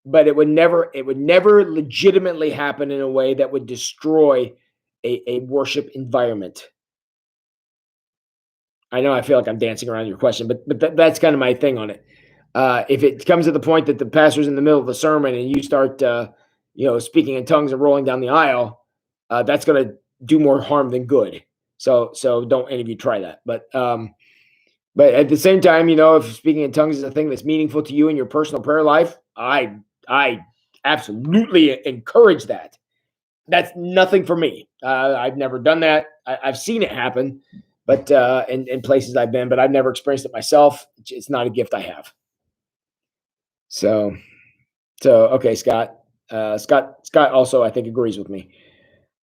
but it would never legitimately happen in a way that would destroy a worship environment. I know I feel like I'm dancing around your question, but that's kind of my thing on it. If it comes to the point that the pastor's in the middle of the sermon and you start speaking in tongues and rolling down the aisle, that's going to do more harm than good. So don't any of you try that. But at the same time, if speaking in tongues is a thing that's meaningful to you in your personal prayer life, I absolutely encourage that. That's nothing for me. I've never done that. I've seen it happen, but in places I've been, but I've never experienced it myself. It's not a gift I have. So okay, Scott. Scott also, I think, agrees with me.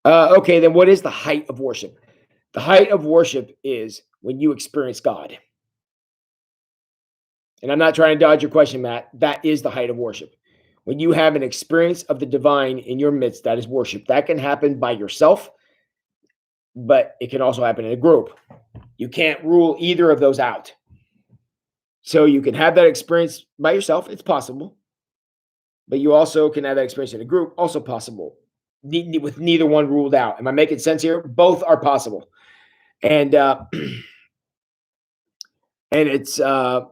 Okay, then what is the height of worship? The height of worship is when you experience God. And I'm not trying to dodge your question, Matt. That is the height of worship. When you have an experience of the divine in your midst, that is worship. That can happen by yourself, but it can also happen in a group. You can't rule either of those out. So you can have that experience by yourself. It's possible. But you also can have that experience in a group. Also possible. With neither one ruled out. Am I making sense here? Both are possible. And and it's the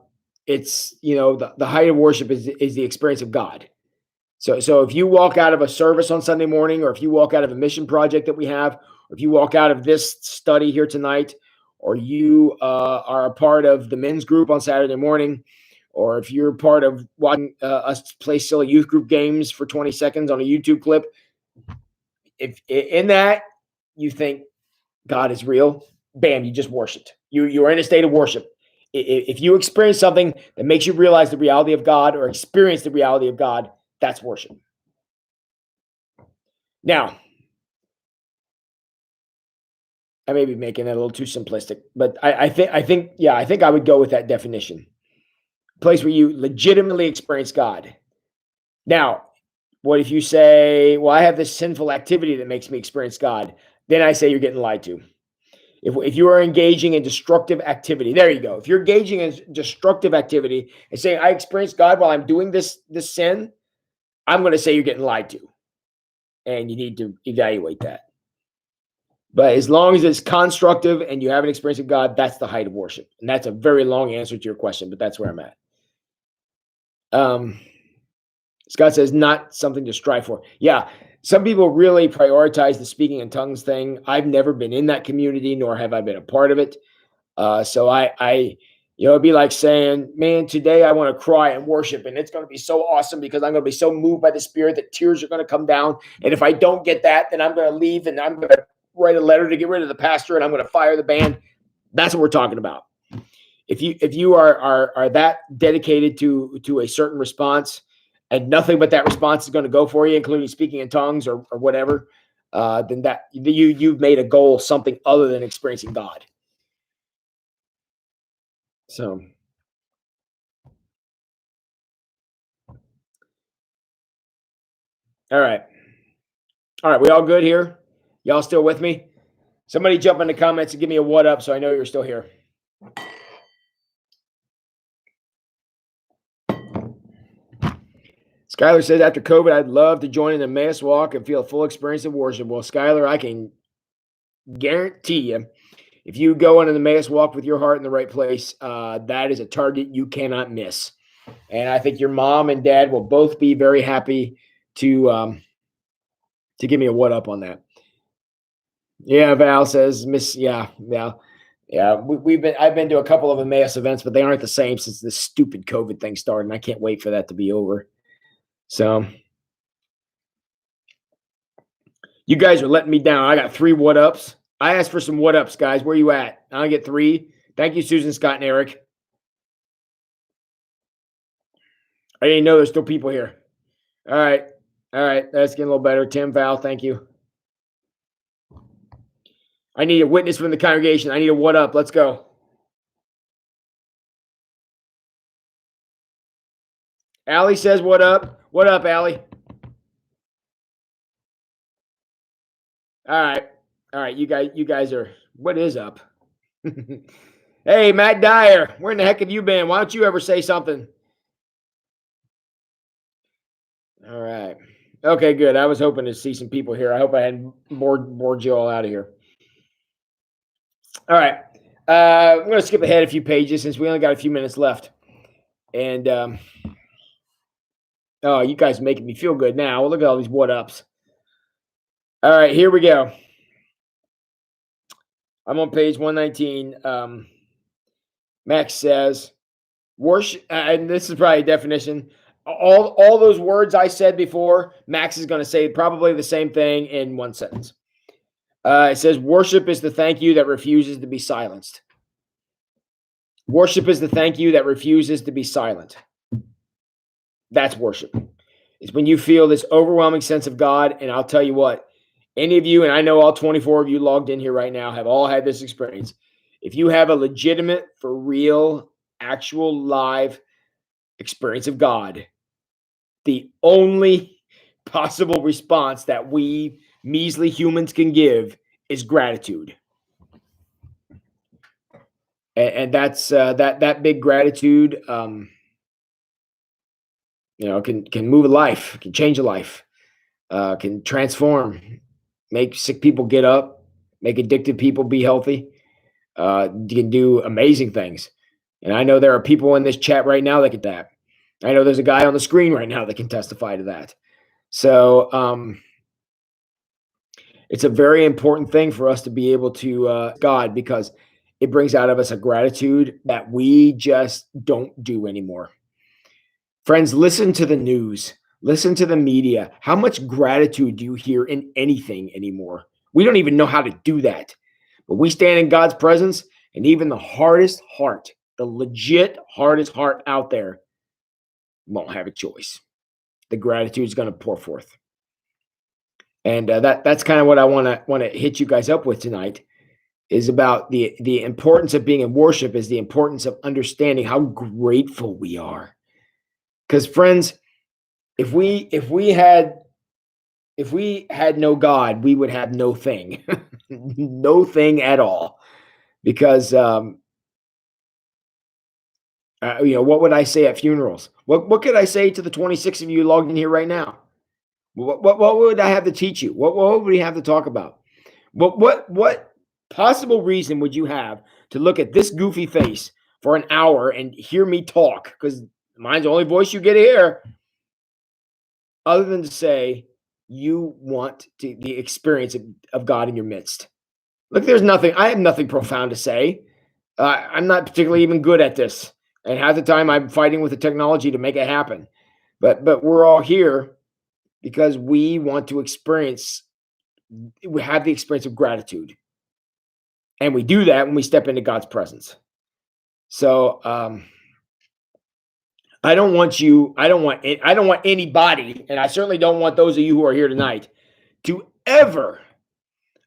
height of worship is the experience of God. So if you walk out of a service on Sunday morning, or if you walk out of a mission project that we have, or if you walk out of this study here tonight, or you are a part of the men's group on Saturday morning, or if you're part of watching us play silly youth group games for 20 seconds on a YouTube clip, if in that you think God is real, bam, you just worshiped. You're in a state of worship. If you experience something that makes you realize the reality of God, or experience the reality of God, that's worship. Now, I may be making it a little too simplistic, but I think I would go with that definition. A place where you legitimately experience God. Now, what if you say, well, I have this sinful activity that makes me experience God? Then I say you're getting lied to. If you are engaging in destructive activity, there you go. If you're engaging in destructive activity and saying, I experience God while I'm doing this sin, I'm going to say you're getting lied to. And you need to evaluate that. But as long as it's constructive and you have an experience of God, that's the height of worship. And that's a very long answer to your question, but that's where I'm at. Scott says, not something to strive for. Yeah, some people really prioritize the speaking in tongues thing. I've never been in that community, nor have I been a part of it. So I it'd be like saying, man, today I want to cry and worship, and it's going to be so awesome because I'm going to be so moved by the Spirit that tears are going to come down. And if I don't get that, then I'm going to leave and I'm going to write a letter to get rid of the pastor, and I'm going to fire the band. That's what we're talking about. If you are that dedicated to a certain response, and nothing but that response is going to go for you, including speaking in tongues or whatever, then that you've made a goal something other than experiencing God. So, all right. We all good here? Y'all still with me? Somebody jump in the comments and give me a what up so I know you're still here. Skylar says, after COVID, I'd love to join an Emmaus walk and feel a full experience of worship. Well, Skylar, I can guarantee you, if you go on an Emmaus walk with your heart in the right place, that is a target you cannot miss. And I think your mom and dad will both be very happy to give me a what up on that. Yeah, Val says, Val. Yeah, I've been to a couple of Emmaus events, but they aren't the same since this stupid COVID thing started, and I can't wait for that to be over. So you guys are letting me down. I got 3 what ups. I asked for some what ups, guys. Where you at? I get 3. Thank you, Susan, Scott, and Eric. I didn't know there's still people here. All right. That's getting a little better. Tim, Val, thank you. I need a witness from the congregation. I need a what up. Let's go. Allie says what up. What up, Allie? All right. You guys are, what is up? Hey, Matt Dyer, where in the heck have you been? Why don't you ever say something? All right. Okay, good. I was hoping to see some people here. I hope I had bored you all out of here. All right. I'm going to skip ahead a few pages since we only got a few minutes left. And, oh, you guys are making me feel good now. Well, look at all these what ups. All right, here we go. I'm on page 119. Max says, worship, and this is probably a definition. All those words I said before, Max is going to say probably the same thing in one sentence. It says, worship is the thank you that refuses to be silenced. Worship is the thank you that refuses to be silent. That's worship. It's when you feel this overwhelming sense of God. And I'll tell you what, any of you, and I know all 24 of you logged in here right now, have all had this experience. If you have a legitimate, for real, actual live experience of God, the only possible response that we measly humans can give is gratitude. And that's that big gratitude, can move a life, can change a life, can transform, make sick people get up, make addicted people be healthy. You can do amazing things. And I know there are people in this chat right now that can that. I know there's a guy on the screen right now that can testify to that. So it's a very important thing for us to be able to God, because it brings out of us a gratitude that we just don't do anymore. Friends, listen to the news, listen to the media. How much gratitude do you hear in anything anymore? We don't even know how to do that. But we stand in God's presence, and even the hardest heart, the legit hardest heart out there, won't have a choice. The gratitude is going to pour forth. And that's kind of what I want to hit you guys up with tonight, is about the importance of being in worship, is the importance of understanding how grateful we are. Because friends, if we had no God, we would have no thing, no thing at all. Because what would I say at funerals? What could I say to the 26 of you logged in here right now? What would I have to teach you? What would we have to talk about? What possible reason would you have to look at this goofy face for an hour and hear me talk? Because mine's the only voice you get to hear, other than to say you want the experience of God in your midst. Look, I have nothing profound to say. I'm not particularly even good at this. And half the time I'm fighting with the technology to make it happen. But we're all here because we want to have the experience of gratitude. And we do that when we step into God's presence. So I don't want anybody, and I certainly don't want those of you who are here tonight, to ever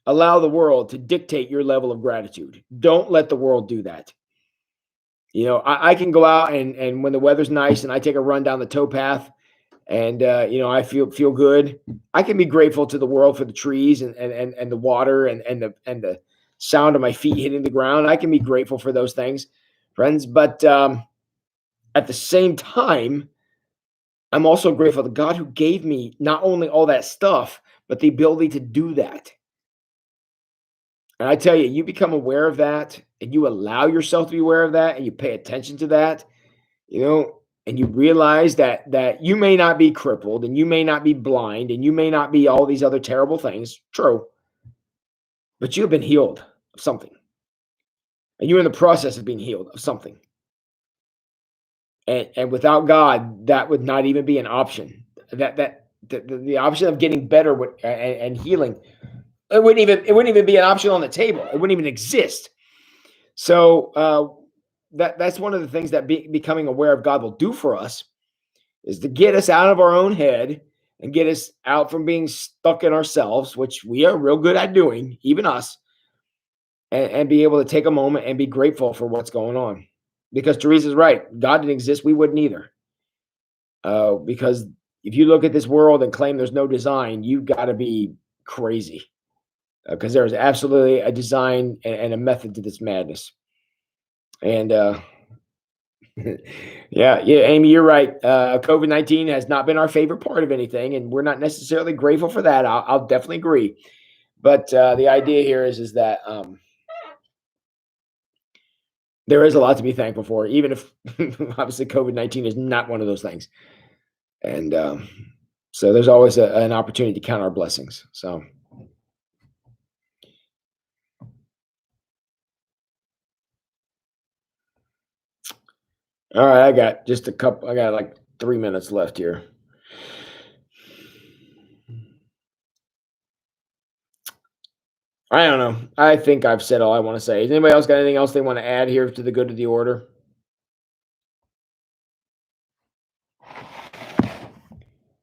allow the world to dictate your level of gratitude. Don't let the world do that. I can go out and when the weather's nice and I take a run down the towpath and I feel good. I can be grateful to the world for the trees and the water and the sound of my feet hitting the ground. I can be grateful for those things, friends. But at the same time, I'm also grateful to God who gave me not only all that stuff, but the ability to do that. And I tell you, you become aware of that and you allow yourself to be aware of that and you pay attention to that, and you realize that you may not be crippled and you may not be blind and you may not be all these other terrible things. True. But you have been healed of something. And you're in the process of being healed of something. And without God, that would not even be an option. The option of getting better and healing, it wouldn't even be an option on the table. It wouldn't even exist. So that's one of the things that becoming aware of God will do for us, is to get us out of our own head and get us out from being stuck in ourselves, which we are real good at doing, even us, and be able to take a moment and be grateful for what's going on. Because Teresa's right. God didn't exist. We wouldn't either. Because if you look at this world and claim there's no design, you've got to be crazy. Because there's absolutely a design and a method to this madness. And yeah, Amy, you're right. COVID-19 has not been our favorite part of anything, and we're not necessarily grateful for that. I'll definitely agree. But the idea here is that there is a lot to be thankful for, even if obviously COVID-19 is not one of those things. And so there's always an opportunity to count our blessings. So. All right, I got like 3 minutes left here. I don't know. I think I've said all I want to say. Has anybody else got anything else they want to add here to the good of the order?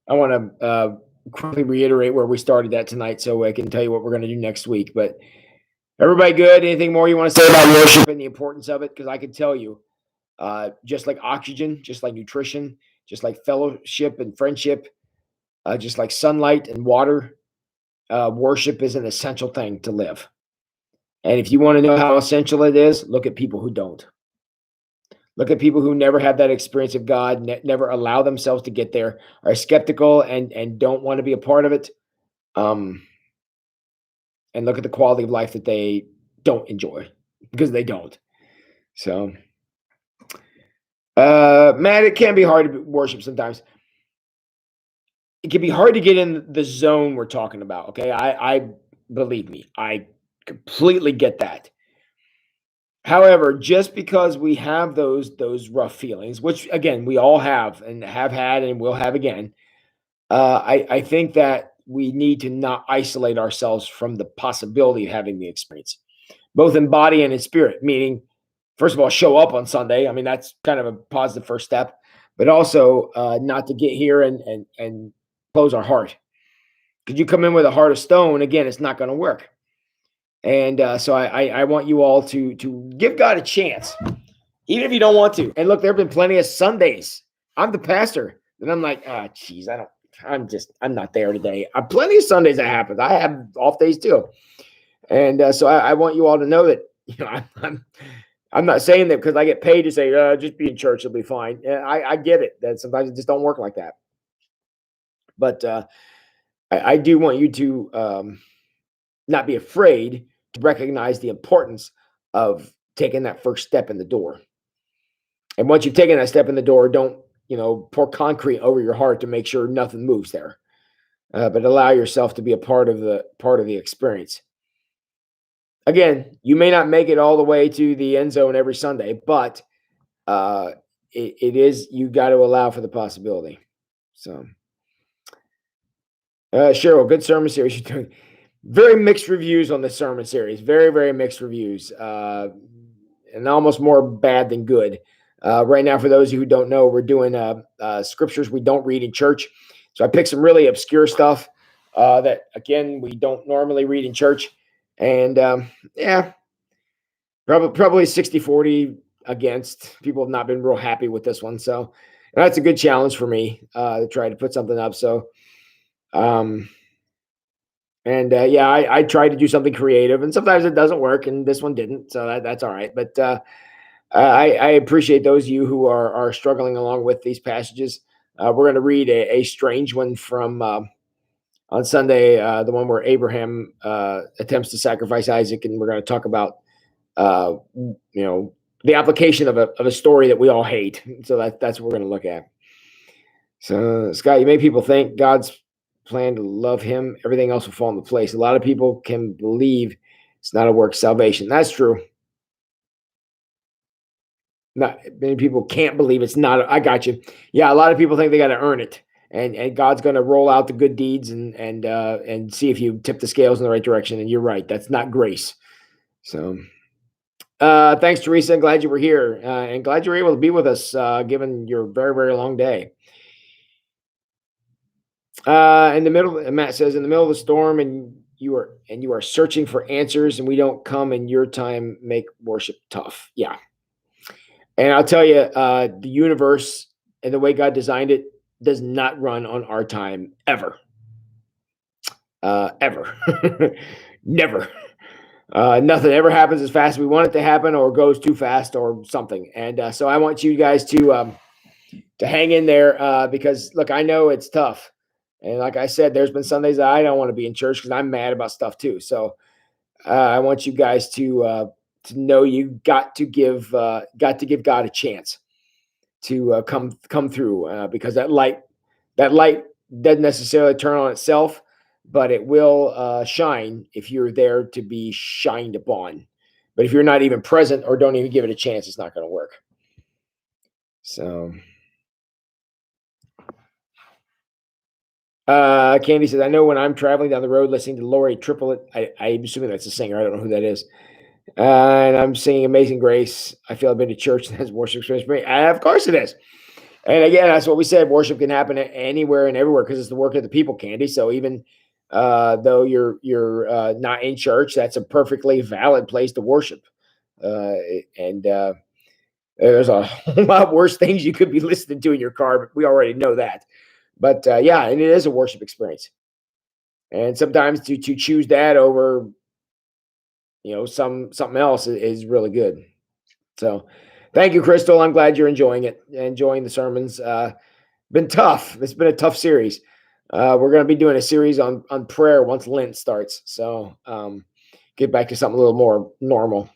I want to quickly reiterate where we started at tonight so I can tell you what we're going to do next week. But everybody good? Anything more you want to say about worship and the importance of it? Because I can tell you, just like oxygen, just like nutrition, just like fellowship and friendship, just like sunlight and water. Worship is an essential thing to live. And if you want to know how essential it is, look at people who don't. Look at people who never had that experience of God, never allow themselves to get there, are skeptical and don't want to be a part of it. Um, and look at the quality of life that they don't enjoy because they don't. So, Matt, it can be hard to worship sometimes. It can be hard to get in the zone we're talking about. Okay, I believe me, I completely get that. However, just because we have those rough feelings, which again we all have and have had and will have again, I think that we need to not isolate ourselves from the possibility of having the experience, both in body and in spirit. Meaning, first of all, show up on Sunday. I mean, that's kind of a positive first step, but also not to get here and close our heart. Because you come in with a heart of stone, again, it's not going to work. And so I want you all to give God a chance, even if you don't want to. And look, there have been plenty of Sundays. I'm the pastor, and I'm like, oh, geez, I'm not there today. Plenty of Sundays that happens. I have off days too, and so I want you all to know that I'm not saying that because I get paid to say just be in church, it'll be fine. Yeah, I get it that sometimes it just don't work like that, but I do want you to not be afraid to recognize the importance of taking that first step in the door. And once you've taken that step in the door, don't pour concrete over your heart to make sure nothing moves there, but allow yourself to be a part of the experience. Again, you may not make it all the way to the end zone every Sunday, but it is, you got to allow for the possibility. So, Cheryl, good sermon series you're doing. Very mixed reviews on the sermon series. Very, very mixed reviews, and almost more bad than good. Right now, for those of you who don't know, we're doing scriptures we don't read in church. So I picked some really obscure stuff that, again, we don't normally read in church. And yeah, probably 60-40 against. People have not been real happy with this one. So that's a good challenge for me to try to put something up. So, yeah, I tried to do something creative, and sometimes it doesn't work, and this one didn't, so that's all right. But I appreciate those of you who are struggling along with these passages. We're going to read a strange one from on Sunday, the one where Abraham attempts to sacrifice Isaac, and we're going to talk about the application of a story that we all hate. So that's what we're going to look at. So, Scott, you make people think God's plan to love him, everything else will fall into place. A lot of people can believe it's not a work salvation. That's true. Not many people can't believe it's not. I got you. Yeah, a lot of people think they got to earn it, and God's going to roll out the good deeds and see if you tip the scales in the right direction. And you're right, that's not grace. So, thanks, Teresa. Glad you were here, and glad you were able to be with us, given your very, very long day. In the middle, Matt says, in the middle of the storm, and you are searching for answers, and we don't come in your time, make worship tough. Yeah. And I'll tell you, the universe and the way God designed it does not run on our time ever. Ever. Never. Nothing ever happens as fast as we want it to happen, or goes too fast or something. And so I want you guys to hang in there, because look, I know it's tough. And like I said, there's been Sundays that I don't want to be in church because I'm mad about stuff too. So I want you guys to know you got to give God a chance to come through, because that light doesn't necessarily turn on itself, but it will shine if you're there to be shined upon. But if you're not even present or don't even give it a chance, it's not going to work. So. Candy says, I know when I'm traveling down the road listening to Lori Triplet, I'm assuming that's a singer. I don't know who that is. And I'm singing Amazing Grace. I feel I've been to church and has worship experience for me. Of course it is. And again, that's what we said. Worship can happen anywhere and everywhere because it's the work of the people, Candy. So even though you're not in church, that's a perfectly valid place to worship. And There's a whole lot worse things you could be listening to in your car, but we already know that. But yeah, and it is a worship experience. And sometimes to choose that over, something else is really good. So thank you, Crystal. I'm glad you're enjoying it, enjoying the sermons. Been tough. It's been a tough series. We're going to be doing a series on prayer once Lent starts. So get back to something a little more normal.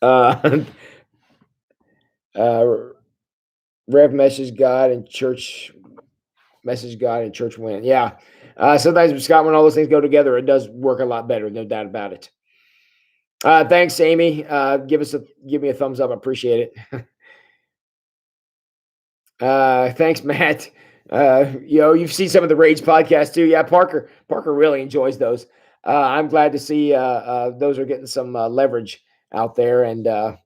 Rev message God and church win. Yeah. Sometimes, Scott, when all those things go together, it does work a lot better. No doubt about it. Thanks, Amy. Give me a thumbs up. I appreciate it. Thanks, Matt. You've seen some of the Rage podcasts too. Yeah, Parker really enjoys those. I'm glad to see those are getting some leverage out there. And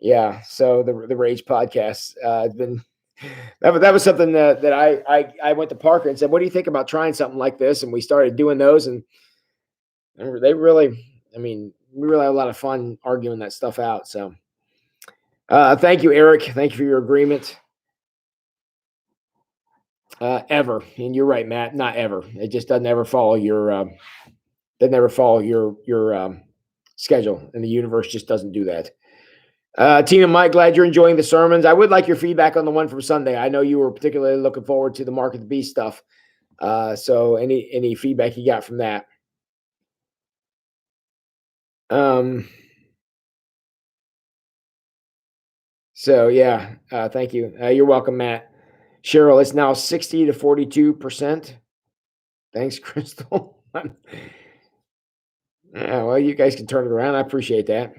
yeah, so the Rage podcast has been that was something that I went to Parker and said, "What do you think about trying something like this?" And we started doing those, and they really, we really had a lot of fun arguing that stuff out. So thank you, Eric. Thank you for your agreement. Ever, and you're right, Matt. Not ever. It just doesn't ever follow your schedule, and the universe just doesn't do that. Tina, Mike, glad you're enjoying the sermons. I would like your feedback on the one from Sunday. I know you were particularly looking forward to the Mark of the Beast stuff. So any feedback you got from that? So yeah, thank you. You're welcome, Matt. Cheryl, it's now 60 to 42%. Thanks, Crystal. Well, you guys can turn it around. I appreciate that.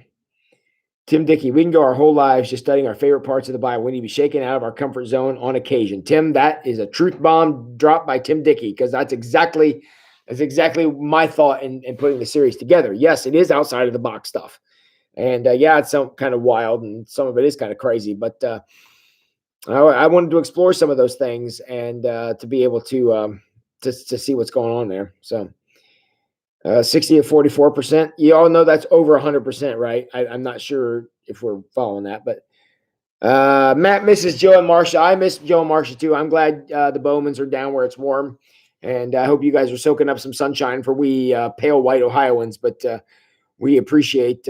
Tim Dickey, we can go our whole lives just studying our favorite parts of the Bible. We need to be shaken out of our comfort zone on occasion. Tim, that is a truth bomb dropped by Tim Dickey, because that's exactly my thought in putting the series together. Yes, it is outside of the box stuff. And yeah, it's some kind of wild, and some of it is kind of crazy. But I wanted to explore some of those things and to be able to see what's going on there. So 60 to 44%. You all know that's over 100%, right? I'm not sure if we're following that, but Matt misses Joe and Marcia. I miss Joe and Marcia too. I'm glad the Bowmans are down where it's warm, and I hope you guys are soaking up some sunshine for we pale white Ohioans. But we appreciate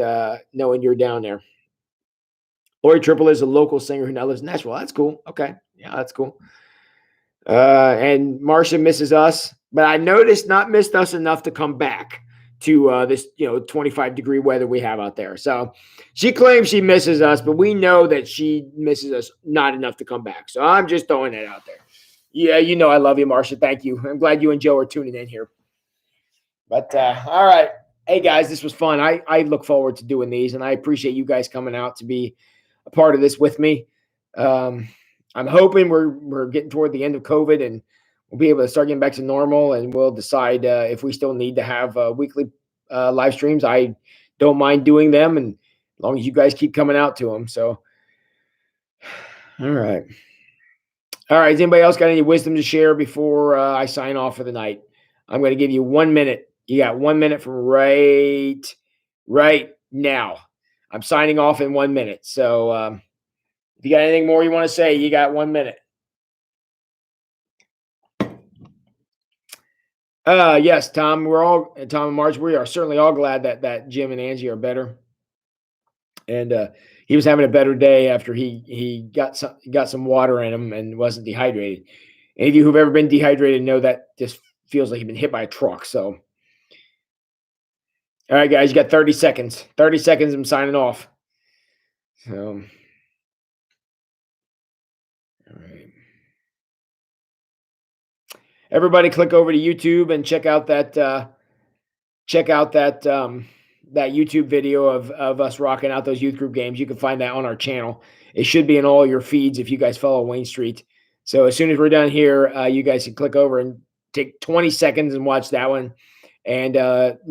knowing you're down there. Lori Triple is a local singer who now lives in Nashville. That's cool. Okay, yeah, that's cool. And Marcia misses us, but I noticed not missed us enough to come back to this 25-degree weather we have out there. So she claims she misses us, but we know that she misses us not enough to come back. So I'm just throwing that out there. Yeah, I love you, Marcia. Thank you. I'm glad you and Joe are tuning in here. But all right. Hey, guys, this was fun. I look forward to doing these, and I appreciate you guys coming out to be a part of this with me. I'm hoping we're getting toward the end of COVID, and we'll be able to start getting back to normal, and we'll decide if we still need to have weekly live streams. I don't mind doing them, and as long as you guys keep coming out to them. So, all right. Has anybody else got any wisdom to share before I sign off for the night? I'm going to give you 1 minute. You got 1 minute from right now. I'm signing off in 1 minute. So if you got anything more you want to say, you got 1 minute. Yes, Tom and Marge, we are certainly all glad that Jim and Angie are better. And he was having a better day after he got some water in him and wasn't dehydrated. Any of you who've ever been dehydrated know that just feels like you've been hit by a truck. So, all right, guys, you got 30 seconds. 30 seconds, I'm signing off. So, all right. Everybody click over to YouTube and check out that that YouTube video of us rocking out those youth group games. You can find that on our channel. It should be in all your feeds if you guys follow Wayne Street. So as soon as we're done here, you guys can click over and take 20 seconds and watch that one, and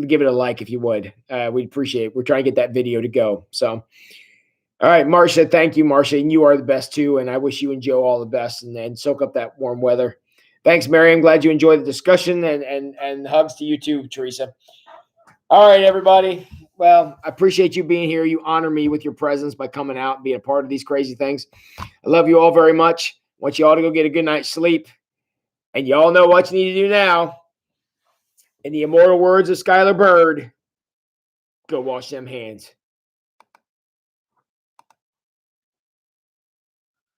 give it a like if you would. We'd appreciate it. We're trying to get that video to go. So, all right, Marcia, thank you, Marcia, and you are the best too. And I wish you and Joe all the best, and soak up that warm weather. Thanks, Mary. I'm glad you enjoyed the discussion, and hugs to you too, Teresa. All right, everybody. Well, I appreciate you being here. You honor me with your presence by coming out and being a part of these crazy things. I love you all very much. I want you all to go get a good night's sleep. And y'all know what you need to do now. In the immortal words of Skylar Bird, go wash them hands.